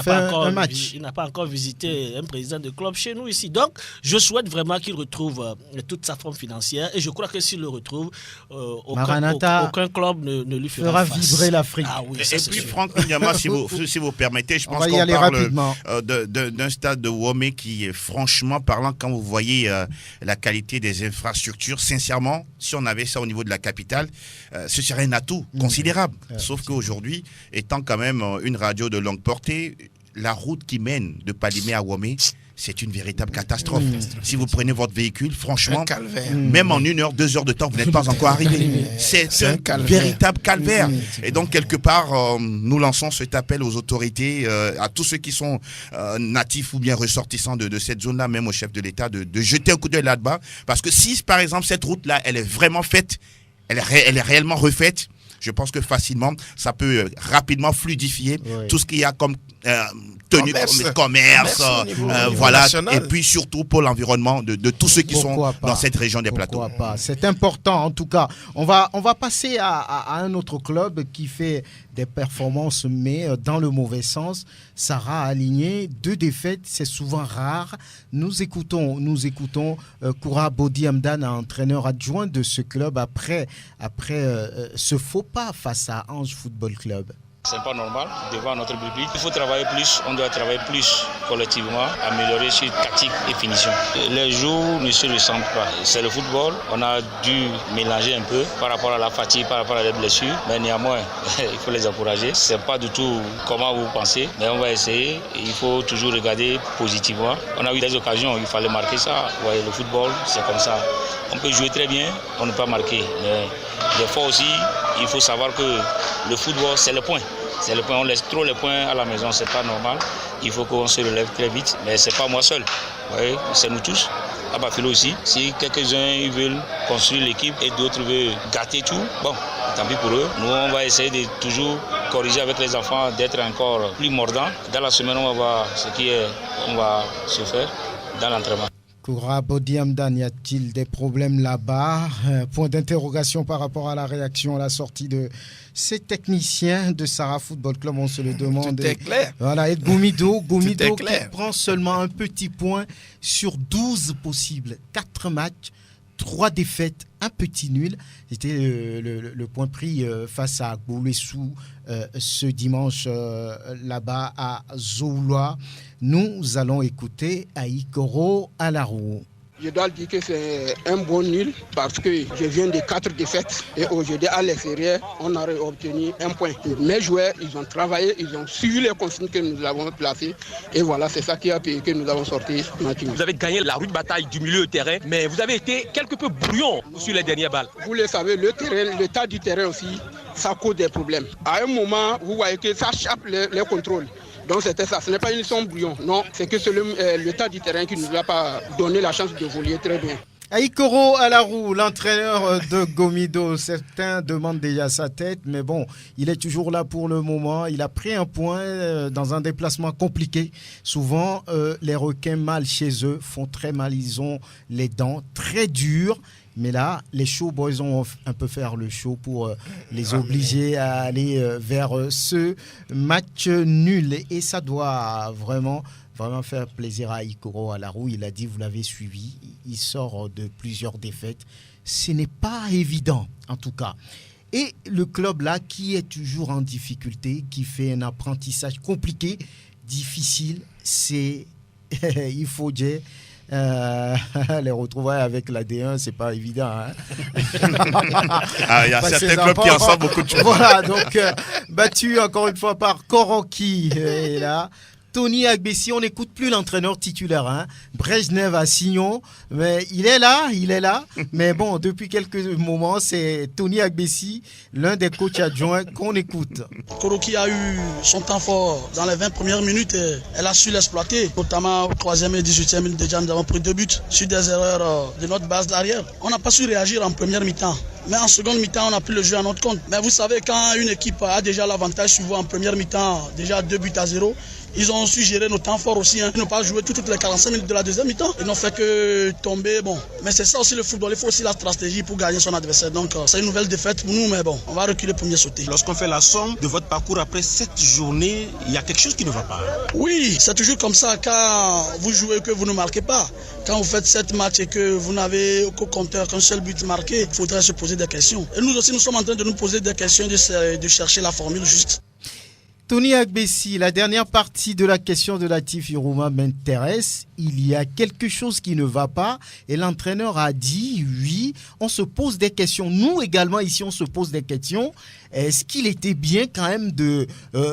Speaker 2: n'a pas encore visité un président de club chez nous ici. Donc, je souhaite vraiment qu'il retrouve toute sa forme financière, et je crois que s'il le retrouve, aucun club ne lui fera face.
Speaker 1: Vibrer l'Afrique.
Speaker 3: Et puis, Franck Ndiama, si vous permettez, je pense qu'on parle d'un stade de Womé qui est franchement parlant, quand vous voyez la qualité des infrastructures, sincèrement, si on avait ça au niveau de la capitale, ce serait un atout considérable. Sauf qu'aujourd'hui, étant quand même une radio de longue portée, la route qui mène de Palimé à Womé, c'est une véritable catastrophe. Si vous prenez votre véhicule, franchement, même en 1 heure, 2 heures de temps, vous n'êtes pas encore arrivé. C'est un véritable calvaire. Et donc, quelque part, nous lançons cet appel aux autorités, à tous ceux qui sont natifs ou bien ressortissants de cette zone-là, même au chef de l'État, de jeter un coup d'œil là-bas. Parce que si, par exemple, cette route-là, elle est vraiment faite, elle est réellement refaite, je pense que facilement, ça peut rapidement fluidifier tout ce qu'il y a comme tenue, commerce, voilà, et puis surtout pour l'environnement de tous ceux qui sont dans cette région des plateaux.
Speaker 1: C'est important en tout cas. On va passer à un autre club qui fait des performances, mais dans le mauvais sens. Sarah a aligné 2 défaites, c'est souvent rare. Nous écoutons Koura Bodi Amdan, entraîneur adjoint de ce club, après ce faux pas face à Ange Football Club.
Speaker 10: C'est pas normal devant notre public. Il faut travailler plus, on doit travailler plus collectivement, améliorer sur tactique et finition. Les jours ne se ressemblent pas. C'est le football, on a dû mélanger un peu par rapport à la fatigue, par rapport à la blessure, mais néanmoins, il faut les encourager. C'est pas du tout comment vous pensez, mais on va essayer. Il faut toujours regarder positivement. On a eu des occasions, il fallait marquer ça. Vous voyez, le football, c'est comme ça. On peut jouer très bien, on ne peut pas marquer, mais des fois aussi, il faut savoir que le football, c'est le point. C'est le point. On laisse trop les points à la maison, c'est pas normal. Il faut qu'on se relève très vite, mais c'est pas moi seul. Vous voyez, c'est nous tous. À Bafilo aussi. Si quelques-uns veulent construire l'équipe et d'autres veulent gâter tout, bon, tant pis pour eux. Nous, on va essayer de toujours corriger avec les enfants, d'être encore plus mordants. Dans la semaine, on va voir on va se faire dans l'entraînement.
Speaker 1: Koura Bodi Amdan, y a-t-il des problèmes là-bas? Point d'interrogation par rapport à la réaction à la sortie de ces techniciens de Sarah Football Club, on se le demande.
Speaker 9: Tout est clair.
Speaker 1: Voilà, et Gomido qui prend seulement un petit point sur 12 possibles. 4 matchs, 3 défaites, un petit nul. C'était le point pris face à Gbolessou ce dimanche là-bas à Zoulois. Nous allons écouter Aïkoro Alarou.
Speaker 11: Je dois dire que c'est un bon nul parce que je viens de 4 défaites et aujourd'hui à l'extérieur, on aurait obtenu un point. Mes joueurs, ils ont travaillé, ils ont suivi les consignes que nous avons placées et voilà, c'est ça qui a payé que nous avons sorti.
Speaker 12: Vous avez gagné la rude bataille du milieu de terrain, mais vous avez été quelque peu brouillon sur les dernières balles.
Speaker 11: Vous le savez, l'état du terrain aussi ça cause des problèmes. À un moment, vous voyez que ça chape les contrôles. Donc c'était ça, ce n'est pas une leçon brouillon. Non, c'est que c'est le tas du terrain qui ne nous a pas donné la chance de voler très bien.
Speaker 1: Aikoro Alarou, l'entraîneur de Gomido, certains demandent déjà sa tête, mais bon, il est toujours là pour le moment. Il a pris un point dans un déplacement compliqué. Souvent, les requins mâles chez eux font très mal, ils ont les dents très dures. Mais là, les Showboys ont un peu faire le show pour les obliger à aller vers ce match nul. Et ça doit vraiment faire plaisir à Aikoro Alarou. Il a dit, vous l'avez suivi, il sort de plusieurs défaites. Ce n'est pas évident, en tout cas. Et le club là, qui est toujours en difficulté, qui fait un apprentissage compliqué, difficile, c'est il faut dire. Les retrouvailles avec la D1, c'est pas évident. Hein.
Speaker 3: Il y a certains clubs qui en savent beaucoup de choses.
Speaker 1: Voilà, donc battu encore une fois par Koroki. Et là, Tony Agbessi, on n'écoute plus l'entraîneur titulaire. Hein. Brejnev à Signon, mais il est là. Mais bon, depuis quelques moments, c'est Tony Agbessi, l'un des coachs adjoints qu'on écoute.
Speaker 13: Koroki a eu son temps fort dans les 20 premières minutes. Elle a su l'exploiter, notamment au 3e et 18e minute. Déjà, nous avons pris 2 buts sur des erreurs de notre base d'arrière. On n'a pas su réagir en première mi-temps. Mais en seconde mi-temps, on a pris le jeu à notre compte. Mais vous savez, quand une équipe a déjà l'avantage sur vous en première mi-temps, déjà 2-0, ils ont su gérer nos temps forts aussi. Ils n'ont pas joué toutes les 45 minutes de la deuxième mi-temps. Ils n'ont fait que tomber. Bon. Mais c'est ça aussi le football. Il faut aussi la stratégie pour gagner son adversaire. Donc c'est une nouvelle défaite pour nous, mais bon, on va reculer pour mieux sauter.
Speaker 14: Lorsqu'on fait la somme de votre parcours après cette journée, il y a quelque chose qui ne va pas.
Speaker 13: Oui, c'est toujours comme ça. Quand vous jouez et que vous ne marquez pas, quand vous faites 7 matchs et que vous n'avez aucun compteur, qu'un seul but marqué, il faudrait se poser des questions. Et nous aussi, nous sommes en train de nous poser des questions, de chercher la formule juste.
Speaker 1: Tony Agbessi, la dernière partie de la question de Latif Irouma m'intéresse. Il y a quelque chose qui ne va pas et l'entraîneur a dit oui, on se pose des questions. Nous également ici, on se pose des questions. Est-ce qu'il était bien quand même de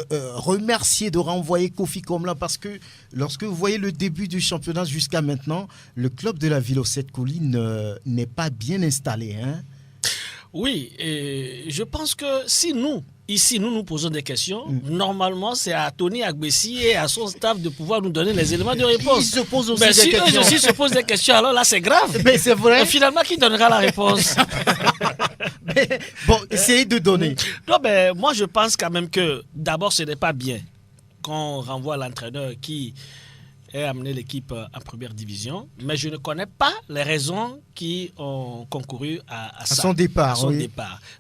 Speaker 1: remercier, de renvoyer Kofi Komla, parce que lorsque vous voyez le début du championnat jusqu'à maintenant, le club de la ville aux 7 collines n'est pas bien installé, hein?
Speaker 2: Oui, et je pense que si ici, nous posons des questions. Normalement, c'est à Tony Agbessi et à son staff de pouvoir nous donner les éléments de réponse.
Speaker 1: Ils se posent aussi
Speaker 2: des
Speaker 1: questions.
Speaker 2: Si eux aussi se posent des questions, alors là, c'est grave.
Speaker 1: Mais c'est vrai.
Speaker 2: Et finalement, qui donnera la réponse?
Speaker 1: Bon, essayez de donner.
Speaker 2: Non, mais moi, je pense quand même que d'abord, ce n'est pas bien qu'on renvoie l'entraîneur qui a amené l'équipe en première division, mais je ne connais pas les raisons qui ont concouru à ça,
Speaker 1: son départ.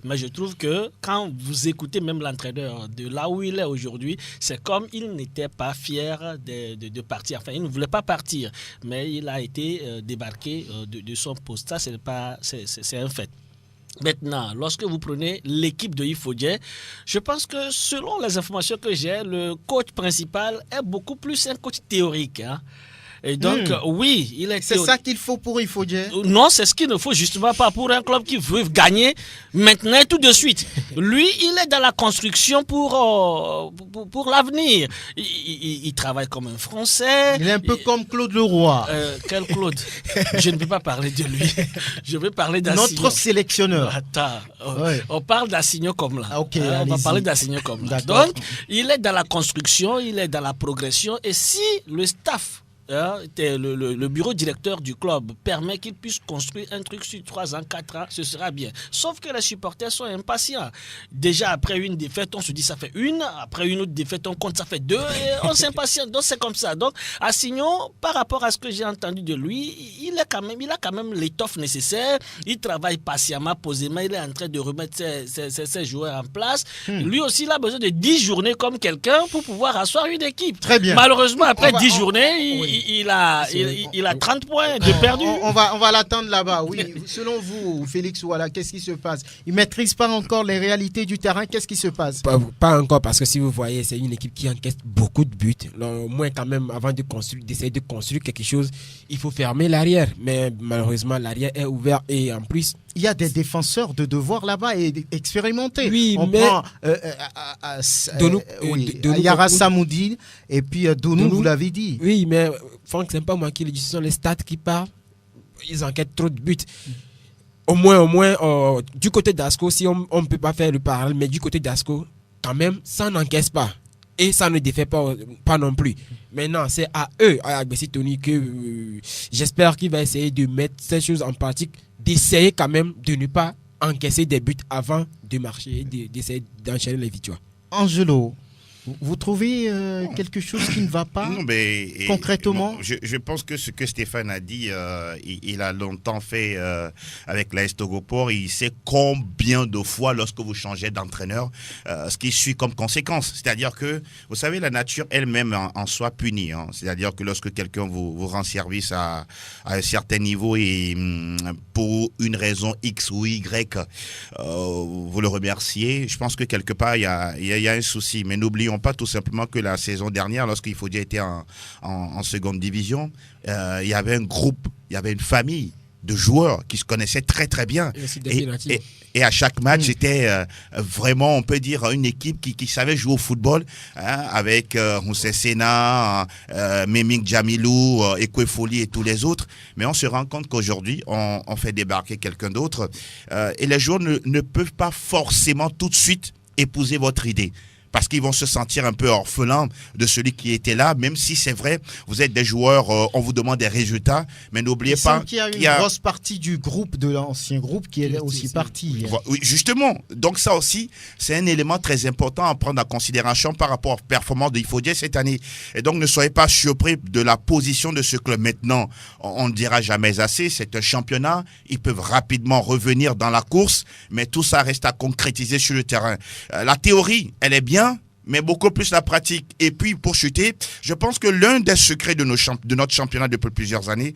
Speaker 2: Mais je trouve que quand vous écoutez même l'entraîneur de là où il est aujourd'hui, c'est comme il n'était pas fier de partir. Enfin, il ne voulait pas partir, mais il a été débarqué de son poste. Ça, c'est un fait. Maintenant, lorsque vous prenez l'équipe de Ifodje, je pense que selon les informations que j'ai, le coach principal est beaucoup plus un coach théorique. Hein. Et donc, oui, il est...
Speaker 1: C'est ça qu'il faut pour Ifodje?
Speaker 2: Non, c'est ce qu'il ne faut justement pas pour un club qui veut gagner maintenant tout de suite. Lui, il est dans la construction pour l'avenir. Il travaille comme un Français.
Speaker 1: Il est un peu comme Claude Leroy.
Speaker 2: Quel Claude? Je ne peux pas parler de lui. Je vais parler d'Assignon.
Speaker 1: Notre sélectionneur.
Speaker 2: Attends, on parle d'Assignon comme là.
Speaker 1: Okay,
Speaker 2: on va parler d'Assignon comme là. Donc, il est dans la construction, il est dans la progression. Et si le staff, le bureau directeur du club permet qu'il puisse construire un truc sur 3 ans, 4 ans, ce sera bien. Sauf que les supporters sont impatients. Déjà, après une défaite, on se dit ça fait une. Après une autre défaite, on compte ça fait 2. Et on s'impatiente. Donc, c'est comme ça. Donc, Assignon, par rapport à ce que j'ai entendu de lui, il a quand même l'étoffe nécessaire. Il travaille patiemment, posément. Il est en train de remettre ses joueurs en place. Lui aussi, il a besoin de 10 journées comme quelqu'un pour pouvoir asseoir une équipe.
Speaker 1: Très bien.
Speaker 2: Malheureusement, après 10 journées, il a 30 points de perdu.
Speaker 1: On va l'attendre là-bas, oui. Selon vous, Félix Ouala, qu'est-ce qui se passe? Il ne maîtrise pas encore les réalités du terrain. Qu'est-ce qui se passe?
Speaker 4: Pas encore, parce que si vous voyez, c'est une équipe qui encaisse beaucoup de buts. Au moins, quand même, avant d'essayer de construire quelque chose, il faut fermer l'arrière. Mais malheureusement, l'arrière est ouvert et en plus...
Speaker 1: Il y a des défenseurs de devoir là-bas et expérimentés.
Speaker 4: Oui,
Speaker 1: on
Speaker 4: mais...
Speaker 1: prend Yara Samoudine et puis Donou, vous l'avez dit.
Speaker 4: Oui, mais Franck, c'est pas moi qui le dis, ce sont les stats qui parlent. Ils enquêtent trop de buts. au moins, du côté d'Asco, si on ne peut pas faire le parallèle, mais du côté d'Asco, quand même, ça n'encaisse pas. Et ça ne défait pas non plus. Maintenant, c'est à eux, à Agbessi Tony, que j'espère qu'il va essayer de mettre ces choses en pratique, d'essayer quand même de ne pas encaisser des buts avant de marcher, d'essayer d'enchaîner les victoires.
Speaker 1: Angelo, vous trouvez quelque chose qui ne va pas concrètement?
Speaker 3: Je pense que ce que Stéphane a dit, il a longtemps fait avec l'AS Togopor. Il sait combien de fois, lorsque vous changez d'entraîneur, ce qui suit comme conséquence. C'est-à-dire que, vous savez, la nature elle-même en soi punit. Hein. C'est-à-dire que lorsque quelqu'un vous rend service à un certain niveau et pour une raison X ou Y, vous le remerciez, je pense que quelque part, il y a un souci. Mais n'oublions pas tout simplement que la saison dernière, lorsqu'il faut dire était en seconde division, il y avait un groupe, il y avait une famille de joueurs qui se connaissaient très très bien. Et à chaque match, c'était vraiment, on peut dire, une équipe qui savait jouer au football, hein, avec Moussa Sena, Meming Jamilou, Ekwefoli et tous les autres. Mais on se rend compte qu'aujourd'hui, on fait débarquer quelqu'un d'autre. Et les joueurs ne peuvent pas forcément tout de suite épouser votre idée. Parce qu'ils vont se sentir un peu orphelins de celui qui était là, même si c'est vrai, vous êtes des joueurs, on vous demande des résultats, mais n'oubliez pas
Speaker 1: qu'il y a une grosse partie du groupe, de l'ancien groupe, qui est aussi partie.
Speaker 3: Oui, justement. Donc ça aussi, c'est un élément très important à prendre en considération par rapport aux performances de Ifodje cette année. Et donc ne soyez pas surpris de la position de ce club. Maintenant, on ne dira jamais assez, c'est un championnat, ils peuvent rapidement revenir dans la course, mais tout ça reste à concrétiser sur le terrain. La théorie, elle est bien, mais beaucoup plus la pratique. Et puis, pour chuter, je pense que l'un des secrets de notre championnat depuis plusieurs années,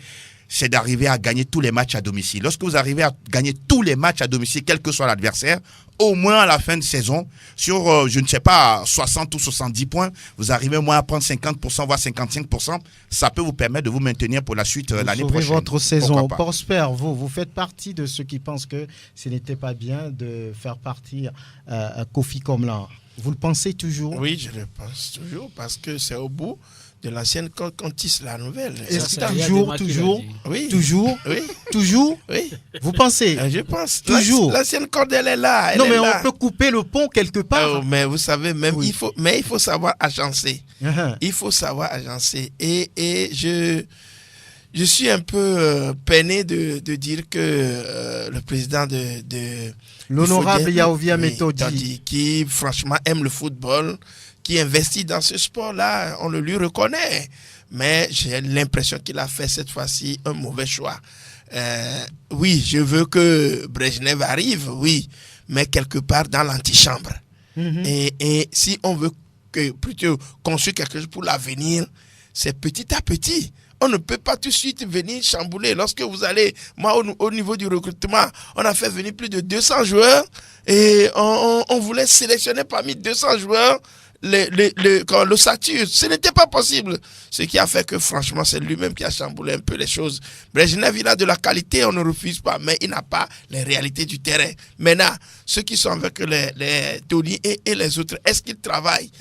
Speaker 3: c'est d'arriver à gagner tous les matchs à domicile. Lorsque vous arrivez à gagner tous les matchs à domicile, quel que soit l'adversaire, au moins à la fin de saison, sur, je ne sais pas, 60 ou 70 points, vous arrivez au moins à prendre 50%, voire 55%. Ça peut vous permettre de vous maintenir pour la suite l'année prochaine.
Speaker 1: Votre saison. Prosper, vous faites partie de ceux qui pensent que ce n'était pas bien de faire partir Kofi Komlan. Vous le pensez toujours?
Speaker 9: Oui, je le pense toujours, parce que c'est au bout de l'ancienne corde qu'on tisse la nouvelle.
Speaker 1: Est-ce toujours?
Speaker 9: Oui.
Speaker 1: Toujours?
Speaker 9: Oui.
Speaker 1: Toujours?
Speaker 9: Oui.
Speaker 1: Vous pensez?
Speaker 9: Je pense.
Speaker 1: Toujours.
Speaker 9: L'ancienne corde, elle est là.
Speaker 1: On peut couper le pont quelque part.
Speaker 9: Mais vous savez, il faut savoir agencer. Il faut savoir agencer. Et je suis un peu peiné de dire que le président de
Speaker 1: l'honorable Yahovia Metodi,
Speaker 9: qui franchement aime le football, qui investit dans ce sport-là, on le lui reconnaît. Mais j'ai l'impression qu'il a fait cette fois-ci un mauvais choix. Oui, je veux que Brejnev arrive, oui, mais quelque part dans l'antichambre. Et si on veut plutôt construire quelque chose pour l'avenir, c'est petit à petit. On ne peut pas tout de suite venir chambouler. Lorsque vous allez, moi, au niveau du recrutement, on a fait venir plus de 200 joueurs et on voulait sélectionner parmi 200 joueurs le statut. Ce n'était pas possible. Ce qui a fait que, franchement, c'est lui-même qui a chamboulé un peu les choses. Brejnev, il a de la qualité, on ne refuse pas, mais il n'a pas les réalités du terrain. Maintenant, ceux qui sont avec les Tony et les autres, est-ce qu'ils travaillent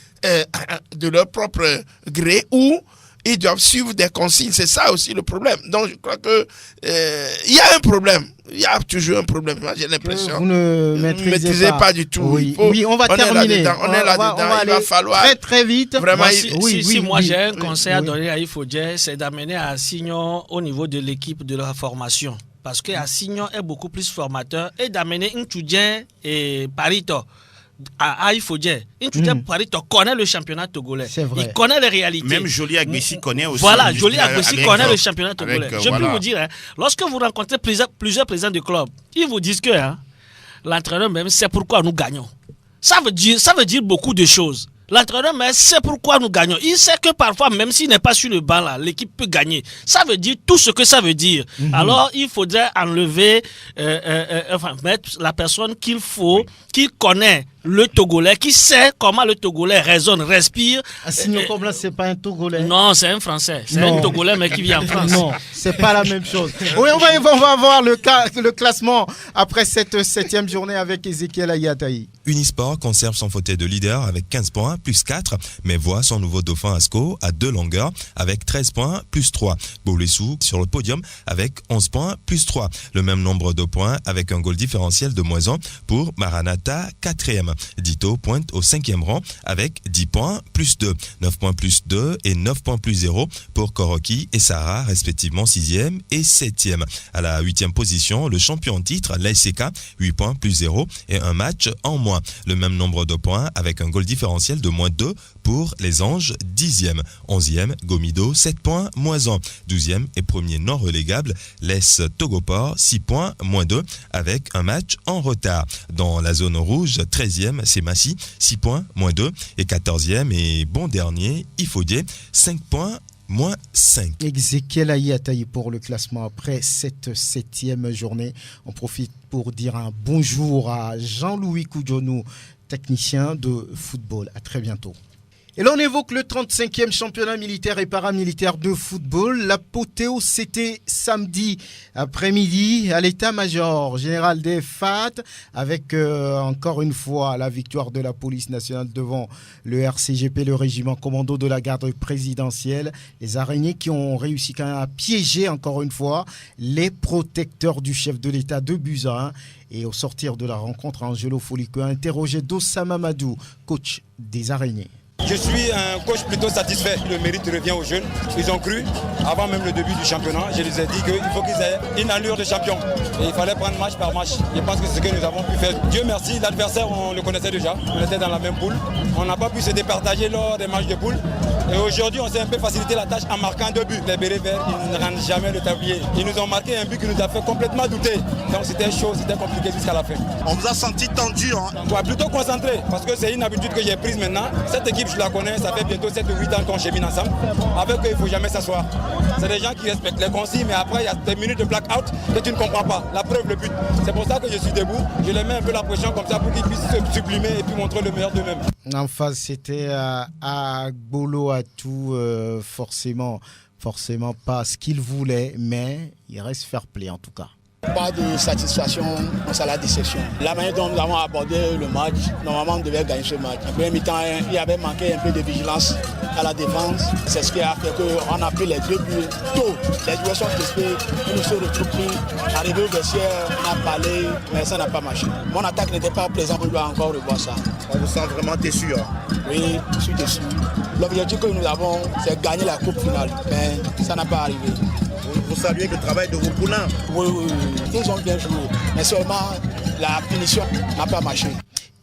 Speaker 9: de leur propre gré ou ils doivent suivre des consignes? C'est ça aussi le problème. Donc, je crois que il y a un problème. Il y a toujours un problème. Moi, j'ai l'impression.
Speaker 1: Vous ne maîtrisez
Speaker 9: pas du tout.
Speaker 1: Oui, on va terminer.
Speaker 9: On est là-dedans. Il va falloir
Speaker 1: très très vite.
Speaker 2: Vraiment, moi j'ai un conseil à donner à Ifodje, c'est d'amener Assignon au niveau de l'équipe de la formation. Parce que Assignon est beaucoup plus formateur et d'amener Ntudien et Parito. Ifodje. Parito connaît le championnat togolais. Il connaît les réalités.
Speaker 3: Même Joly Agbessi connaît aussi.
Speaker 2: Voilà, Joly Agbessi connaît le championnat togolais. Je peux vous dire, lorsque vous rencontrez plusieurs présidents de club, ils vous disent que l'entraîneur même sait pourquoi nous gagnons. Ça veut dire beaucoup de choses. L'entraîneur même sait pourquoi nous gagnons. Il sait que parfois, même s'il n'est pas sur le banc là, l'équipe peut gagner. Ça veut dire tout ce que ça veut dire. Alors, il faudrait enlever, mettre la personne qu'il faut, qu'il connaît le Togolais, qui sait comment le Togolais raisonne, respire.
Speaker 1: Assignon Kobla, c'est pas un Togolais.
Speaker 2: Non, c'est un Français. C'est un Togolais, mais qui vit en France.
Speaker 1: Non, c'est pas la même chose. Oui, on va voir le classement après cette 7e journée avec Ezekiel Ayataï.
Speaker 15: Unisport conserve son fauteuil de leader avec 15 points, plus 4, mais voit son nouveau dauphin Asco à 2 longueurs avec 13 points, plus 3. Boulessou sur le podium avec 11 points, plus 3. Le même nombre de points avec un goal différentiel de -1 pour Maranatha, 4e. Dito pointe au 5e rang avec 10 points, plus 2. 9 points plus 2 et 9 points plus 0 pour Koroki et Sarah, respectivement 6e et 7e. À la 8e position, le champion en titre, l'ASK, 8 points plus 0 et un match en moins. Le même nombre de points avec un goal différentiel de -2 pour les Anges, 10e. 11e, Gomido, 7 points, -1. 12e et premier non relégable, l'ES Togoport, 6 points, -2 avec un match en retard. Dans la zone rouge, 13e, c'est Massy, 6 points, -2 et 14e et bon dernier, Ifodier, 5 points, -5.
Speaker 1: Ezekiel Ayataï pour le classement après cette 7e journée. On profite pour dire un bonjour à Jean-Louis Koudjonou, technicien de football. À très bientôt. Et là, on évoque le 35e championnat militaire et paramilitaire de football. L'apothéose, c'était samedi après-midi à l'état-major général des FAT, avec encore une fois la victoire de la police nationale devant le RCGP, le régiment commando de la garde présidentielle. Les araignées qui ont réussi quand même à piéger encore une fois les protecteurs du chef de l'État de Buza. Et au sortir de la rencontre, Angelo Folico a interrogé Dossa Mamadou, coach des araignées.
Speaker 16: Je suis un coach plutôt satisfait. Le mérite revient aux jeunes. Ils ont cru, avant même le début du championnat, je les ai dit qu'il faut qu'ils aient une allure de champion. Et il fallait prendre match par match. Je pense que c'est ce que nous avons pu faire. Dieu merci, l'adversaire, on le connaissait déjà. On était dans la même poule. On n'a pas pu se départager lors des matchs de poule. Et aujourd'hui, on s'est un peu facilité la tâche en marquant 2 buts. Les bérets verts, ils ne rendent jamais le tablier. Ils nous ont marqué un but qui nous a fait complètement douter. Donc c'était chaud, c'était compliqué jusqu'à la fin.
Speaker 3: On vous a senti tendu, hein?
Speaker 16: Ouais, plutôt concentré, parce que c'est une habitude que j'ai prise maintenant. Cette équipe, je la connais, ça fait bientôt 7 ou 8 ans qu'on chemine ensemble. Avec eux, il ne faut jamais s'asseoir. C'est des gens qui respectent les consignes, mais après, il y a des minutes de blackout que tu ne comprends pas. La preuve, le but. C'est pour ça que je suis debout. Je les mets un peu la pression comme ça pour qu'ils puissent se sublimer et puis montrer le meilleur d'eux-mêmes.
Speaker 1: En face, c'était à Bolo Atou, forcément pas ce qu'il voulait, mais il reste fair play en tout cas.
Speaker 13: Pas de satisfaction, c'est la déception. La manière dont nous avons abordé le match, normalement on devait gagner ce match. En premier mi-temps, il y avait manqué un peu de vigilance à la défense. C'est ce qui a fait qu'on a pris les 2 buts tôt. Les joueurs sont crispés, ils nous sont retrouvés. Arrivé au vestiaire, on a parlé, mais ça n'a pas marché. Mon attaque n'était pas plaisante, on doit encore revoir ça.
Speaker 3: On vous sent vraiment déçu, hein?
Speaker 13: Oui, je suis déçu. L'objectif que nous avons, c'est gagner la coupe finale, mais ça n'a pas arrivé.
Speaker 3: Vous saluez le travail de vos poulains?
Speaker 13: Oui, ils ont bien joué, mais seulement la finition n'a pas marché.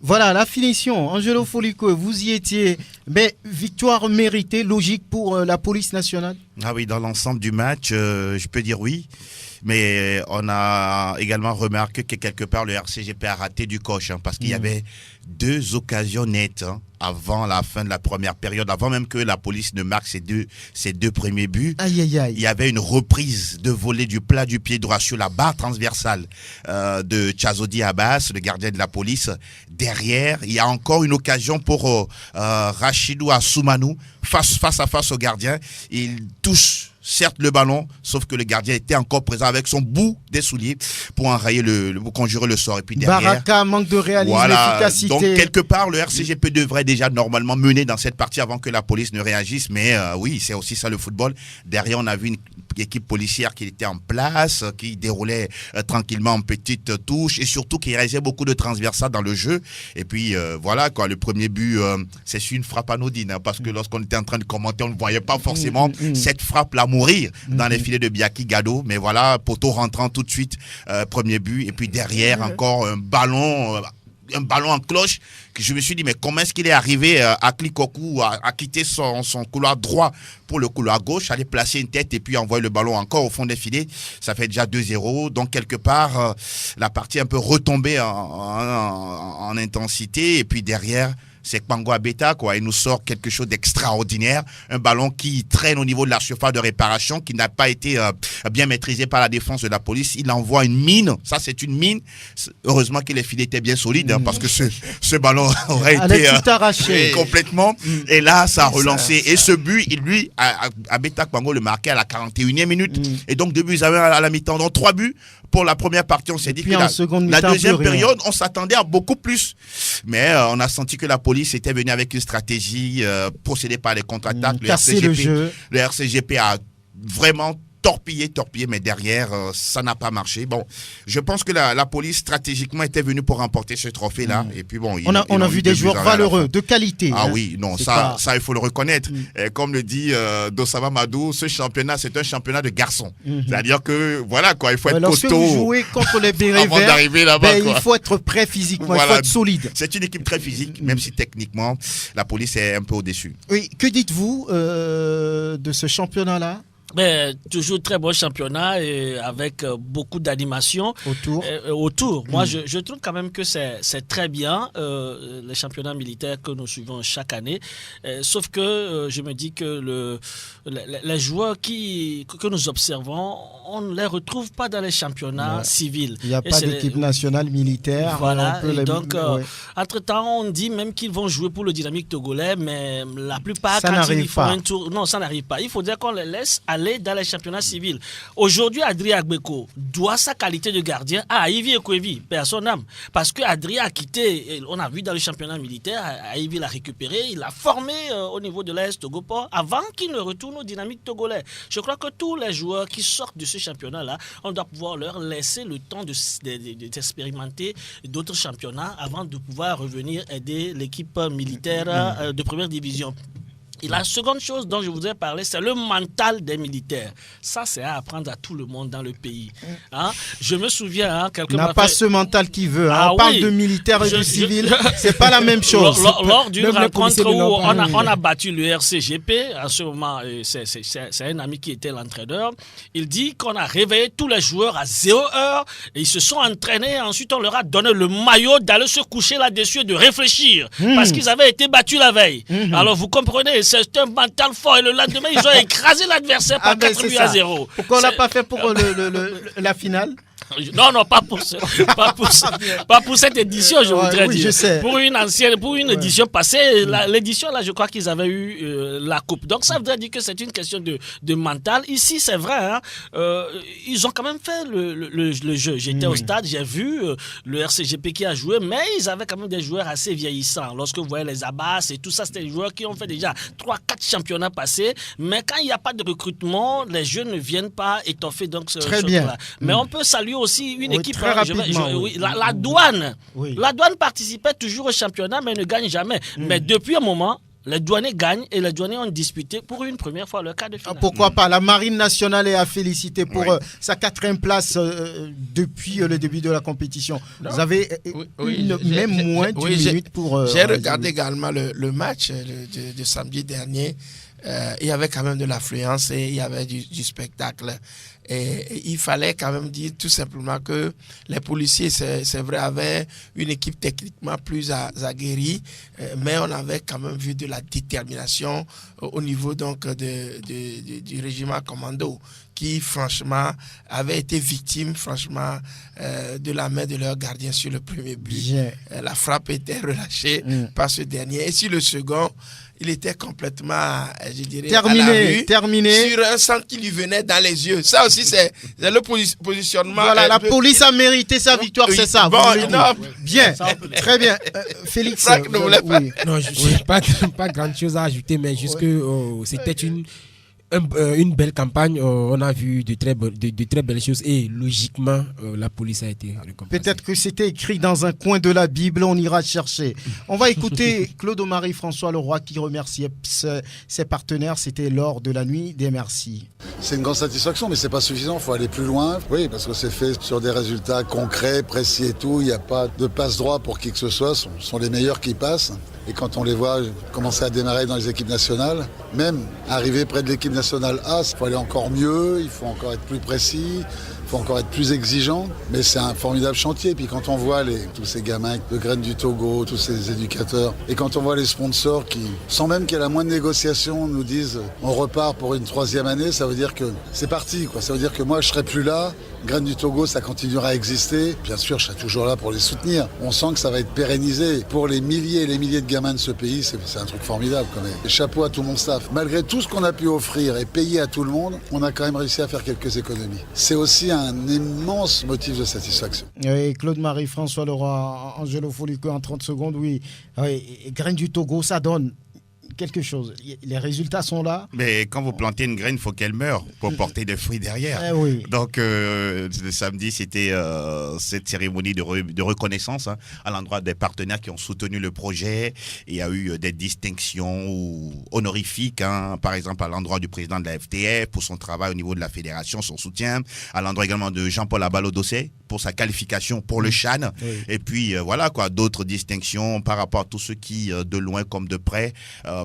Speaker 1: Voilà, la finition. Angelo Folico, vous y étiez. Mais victoire méritée, logique pour la police nationale?
Speaker 3: Ah oui, dans l'ensemble du match, je peux dire oui. Mais on a également remarqué que quelque part le RCGP a raté du coche, hein, parce qu'il y avait 2 occasions nettes, hein, avant la fin de la première période, avant même que la police ne marque ses deux premiers buts.
Speaker 1: Aïe, aïe, aïe.
Speaker 3: Il y avait une reprise de volée du plat du pied droit sur la barre transversale de Chazodi Abbas, le gardien de la police. Derrière, il y a encore une occasion pour Rachidou Assoumanou, face à face au gardien. Il touche certes le ballon, sauf que le gardien était encore présent avec son bout des souliers pour enrayer pour conjurer le sort. Et puis derrière,
Speaker 1: Baraka, manque de réalisme, efficacité.
Speaker 3: Donc quelque part, le RCGP devrait déjà normalement mener dans cette partie avant que la police ne réagisse. Mais oui, c'est aussi ça le football. Derrière, on a vu une équipe policière qui était en place, qui déroulait tranquillement en petite touche et surtout qui réalisait beaucoup de transversales dans le jeu. Et puis voilà, quoi, le premier but, c'est sur une frappe anodine, hein, parce que lorsqu'on était en train de commenter, on ne voyait pas forcément cette frappe-là mourir dans les filets de Biaki Gado. Mais voilà, poteau rentrant tout de suite, premier but. Et puis derrière, encore un ballon en cloche, que je me suis dit, mais comment est-ce qu'il est arrivé à Klikoku à quitter son couloir droit pour le couloir gauche, aller placer une tête et puis envoyer le ballon encore au fond des filets. Ça fait déjà 2-0. Donc quelque part, la partie est un peu retombée en intensité. Et puis derrière, c'est Kpango Abeta, quoi. Il nous sort quelque chose d'extraordinaire. Un ballon qui traîne au niveau de la surface de réparation, qui n'a pas été bien maîtrisé par la défense de la police. Il envoie une mine. Ça, c'est une mine. Heureusement que les filets étaient bien solides, parce que ce ballon aurait été
Speaker 1: tout arraché.
Speaker 3: Complètement. Et là, ça a relancé. Et ce but, lui, Abeta Kpango le marquait à la 41e minute. Et donc, 2 buts à la mi-temps. Donc, 3 buts pour la première partie. On s'est dit que la deuxième période, on s'attendait à beaucoup plus. Mais on a senti que la police était venue avec une stratégie procédée par les contre-attaques. Le RCGP a vraiment torpillé, mais derrière, ça n'a pas marché. Bon, je pense que la police, stratégiquement, était venue pour remporter ce trophée-là. Et puis bon,
Speaker 1: on a vu des joueurs valeureux, de qualité.
Speaker 3: Ah oui, non, ça, il faut le reconnaître. Et comme le dit Dosama Madou, ce championnat, c'est un championnat de garçons. C'est-à-dire que, voilà, quoi, il faut être
Speaker 1: lorsque
Speaker 3: costaud.
Speaker 1: Vous jouez contre les bérets
Speaker 3: avant d'arriver là-bas.
Speaker 1: Il faut être prêt physiquement, il faut être solide.
Speaker 3: C'est une équipe très physique, même si techniquement, la police est un peu au-dessus.
Speaker 1: Oui, que dites-vous de ce championnat-là?
Speaker 2: Toujours très bon championnat et avec beaucoup d'animation autour. Moi, je trouve quand même que c'est très bien les championnats militaires que nous suivons chaque année. Sauf que je me dis que les joueurs que nous observons, on ne les retrouve pas dans les championnats civils.
Speaker 1: Il n'y a pas d'équipe nationale militaire.
Speaker 2: Voilà. Donc, entre-temps, on dit même qu'ils vont jouer pour le Dynamique togolais, mais la plupart, quand ils font un tour... Non, ça n'arrive pas. Il faut dire qu'on les laisse aller dans les championnats civils. Aujourd'hui, Adrien Agbeko doit sa qualité de gardien à Ivy Ekwevi, personne n'aime. Parce que Adrien a quitté, on a vu dans le championnat militaire, Ivy l'a récupéré, il l'a formé au niveau de l'Est Togoport avant qu'il ne retourne au Dynamique togolais. Je crois que tous les joueurs qui sortent de ce championnat-là, on doit pouvoir leur laisser le temps d'expérimenter d'autres championnats avant de pouvoir revenir aider l'équipe militaire de première division. Et la seconde chose dont je voudrais parler, c'est le mental des militaires. Ça, c'est à apprendre à tout le monde dans le pays. Je me souviens, quelqu'un
Speaker 1: n'a pas ce mental qu'il veut. On parle de militaires et de civils, c'est pas la même chose.
Speaker 2: Lors d'une rencontre où on a battu le RCGP, à ce moment, c'est un ami qui était l'entraîneur, il dit qu'on a réveillé tous les joueurs à 0 heure et ils se sont entraînés. Ensuite, on leur a donné le maillot d'aller se coucher là-dessus et de réfléchir parce qu'ils avaient été battus la veille. Alors, vous comprenez, c'est un mental fort et le lendemain, ils ont écrasé l'adversaire par 4 buts à 0.
Speaker 1: Pourquoi on l'a pas fait pour la finale?
Speaker 2: Non, pas pour cette édition, je voudrais dire.
Speaker 1: Je sais.
Speaker 2: Pour une édition passée, l'édition là, je crois qu'ils avaient eu la coupe. Donc ça voudrait dire que c'est une question de mental. Ici, c'est vrai, ils ont quand même fait le jeu. J'étais au stade, j'ai vu le RCGP qui a joué, mais ils avaient quand même des joueurs assez vieillissants. Lorsque vous voyez les Abbas et tout ça, c'était des joueurs qui ont fait déjà 3-4 championnats passés. Mais quand il n'y a pas de recrutement, les jeunes ne viennent pas étoffer donc ce championnat. Mais on peut saluer aussi une équipe. La douane. La douane participait toujours au championnat, mais ne gagne jamais. Mais depuis un moment, les douaniers gagnent et les douaniers ont disputé pour une première fois leur quart de finale.
Speaker 1: Pourquoi pas? La Marine nationale est à féliciter pour sa 4e place depuis le début de la compétition. Vous avez même moins d'une minute pour...
Speaker 9: J'ai regardé également le match de samedi dernier. Il y avait quand même de l'affluence et il y avait du spectacle. Et il fallait quand même dire tout simplement que les policiers, c'est vrai, avaient une équipe techniquement plus aguerrie, mais on avait quand même vu de la détermination au niveau donc du régiment commando qui franchement avait été victime franchement de la main de leur gardien sur le premier but. La frappe était relâchée par ce dernier. Et sur le second, il était complètement, je dirais,
Speaker 1: terminé
Speaker 9: sur un sang qui lui venait dans les yeux. Ça aussi, c'est le positionnement.
Speaker 1: Voilà, la police a mérité sa victoire, c'est ça. Bien, très bien. Félix,
Speaker 4: Franck ne voulait pas. Non, je n'ai pas grand chose à ajouter, mais juste que c'était une belle campagne. On a vu de très belles choses et logiquement, la police a été récompensée.
Speaker 1: Peut-être que c'était écrit dans un coin de la Bible, on ira chercher. On va écouter Claude-Marie François Leroy qui remerciait ses partenaires. C'était lors de la nuit des merci.
Speaker 17: C'est une grande satisfaction, mais c'est pas suffisant. Il faut aller plus loin. Oui, parce que c'est fait sur des résultats concrets, précis et tout. Il n'y a pas de passe-droit pour qui que ce soit. Ce sont les meilleurs qui passent. Et quand on les voit commencer à démarrer dans les équipes nationales, même arriver près de l'équipe nationale A, il faut aller encore mieux, il faut encore être plus précis. faut encore être plus exigeant, mais c'est un formidable chantier. Puis quand on voit tous ces gamins de Graines du Togo, tous ces éducateurs, et quand on voit les sponsors qui, sans même qu'il y ait la moindre négociation, nous disent on repart pour une 3e année, ça veut dire que c'est parti, quoi. Ça veut dire que moi je serai plus là, Graines du Togo ça continuera à exister, bien sûr je serai toujours là pour les soutenir. On sent que ça va être pérennisé. Pour les milliers et les milliers de gamins de ce pays, c'est un truc formidable quand même. Et chapeau à tout mon staff. Malgré tout ce qu'on a pu offrir et payer à tout le monde, on a quand même réussi à faire quelques économies. C'est aussi un immense motif de satisfaction.
Speaker 1: Oui, Claude-Marie, François Leroy, Angelo Folico en 30 secondes, oui. Graines du Togo, ça donne quelque chose. Les résultats sont là.
Speaker 3: Mais quand vous plantez une graine, il faut qu'elle meure pour porter des fruits derrière.
Speaker 1: Oui.
Speaker 3: Donc, le samedi, c'était cette cérémonie de reconnaissance à l'endroit des partenaires qui ont soutenu le projet. Il y a eu des distinctions honorifiques, par exemple à l'endroit du président de la FTF pour son travail au niveau de la fédération, son soutien. À l'endroit également de Jean-Paul Abalo-Dossé pour sa qualification pour le CHAN. Oui. Et puis, voilà, quoi, d'autres distinctions par rapport à tous ceux qui, de loin comme de près,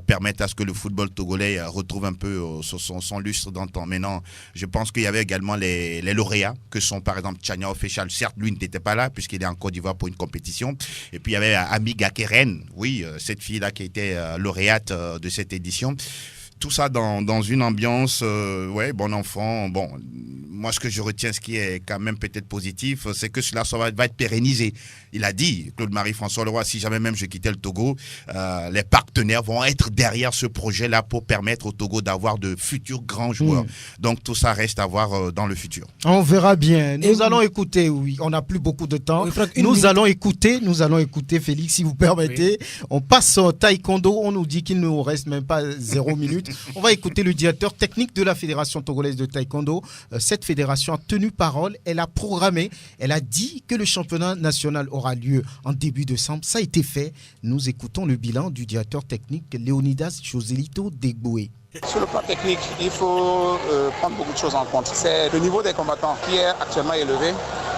Speaker 3: permettent à ce que le football togolais retrouve un peu son lustre d'antan. Maintenant, je pense qu'il y avait également les lauréats, que sont par exemple Tchania Official. Certes, lui n'était pas là puisqu'il est en Côte d'Ivoire pour une compétition. Et puis il y avait Amiga Keren, oui, cette fille-là qui était lauréate de cette édition. Tout ça dans une ambiance, bon enfant. Bon, moi, ce que je retiens, ce qui est quand même peut-être positif, c'est que cela va être pérennisé. Il a dit, Claude-Marie François Leroy, si jamais même je quittais le Togo, les partenaires vont être derrière ce projet-là pour permettre au Togo d'avoir de futurs grands joueurs. Donc, tout ça reste à voir dans le futur.
Speaker 1: On verra bien. Nous allons écouter, on n'a plus beaucoup de temps. Nous allons écouter, Félix, si vous permettez. Oui. On passe au taekwondo. On nous dit qu'il ne nous reste même pas 0 minute. On va écouter le directeur technique de la Fédération togolaise de taekwondo. Cette fédération a tenu parole, elle a programmé, elle a dit que le championnat national aura lieu en début décembre. Ça a été fait. Nous écoutons le bilan du directeur technique Léonidas Joselito Degboé.
Speaker 18: Sur le plan technique, il faut prendre beaucoup de choses en compte. C'est le niveau des combattants qui est actuellement élevé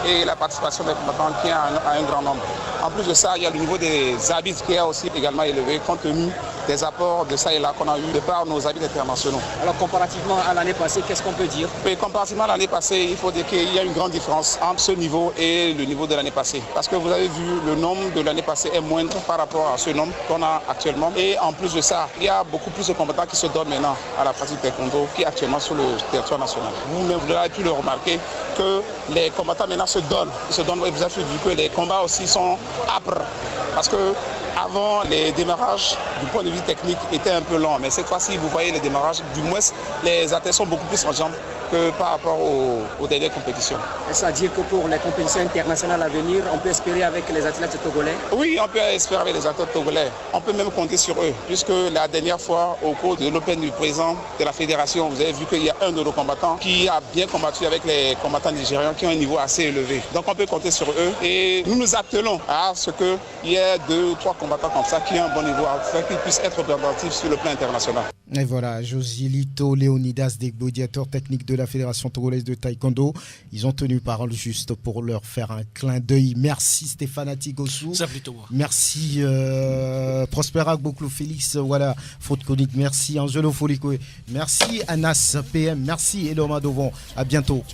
Speaker 18: et la participation des combattants qui est à un grand nombre. En plus de ça, il y a le niveau des arbitres qui est aussi également élevé compte tenu des apports de ça et là qu'on a eu de par nos arbitres internationaux.
Speaker 19: Alors comparativement à l'année passée, qu'est-ce qu'on peut dire?
Speaker 18: Mais comparativement à l'année passée, il faut dire qu'il y a une grande différence entre ce niveau et le niveau de l'année passée. Parce que vous avez vu, le nombre de l'année passée est moindre par rapport à ce nombre qu'on a actuellement. Et en plus de ça, il y a beaucoup plus de combattants qui se donnent maintenant à la pratique taekwondo qui est actuellement sur le territoire national. Vous-même, vous avez pu le remarquer que les combattants maintenant se donnent. Ils se donnent, vous avez vu que les combats aussi sont âpres. Parce que avant, les démarrages du point de vue technique étaient un peu lents. Mais cette fois-ci, vous voyez les démarrages, du moins, les athlètes sont beaucoup plus en jambes que par rapport aux dernières compétitions.
Speaker 19: Est-ce à dire que pour les compétitions internationales à venir, on peut espérer avec les athlètes togolais?
Speaker 18: Oui, on peut espérer avec les athlètes togolais. On peut même compter sur eux, puisque la dernière fois, au cours de l'Open du président de la fédération, vous avez vu qu'il y a un de nos combattants qui a bien combattu avec les combattants nigérians qui ont un niveau assez élevé. Donc on peut compter sur eux et nous nous attelons à ce qu'il y ait 2 ou 3 combattants comme ça qui ont un bon niveau, afin qu'ils puissent être représentatifs sur le plan international.
Speaker 1: Et voilà, Joselito Léonidas Degboé, directeur technique de la Fédération togolaise de taekwondo. Ils ont tenu parole juste pour leur faire un clin d'œil. Merci Stéphane Atigossou.
Speaker 2: C'est plutôt moi.
Speaker 1: Merci Prosper Agboklou, Félix, voilà, Faute Conique. Merci Angelo Folico. Merci Anas PM. Merci Eloma Dovon. À bientôt.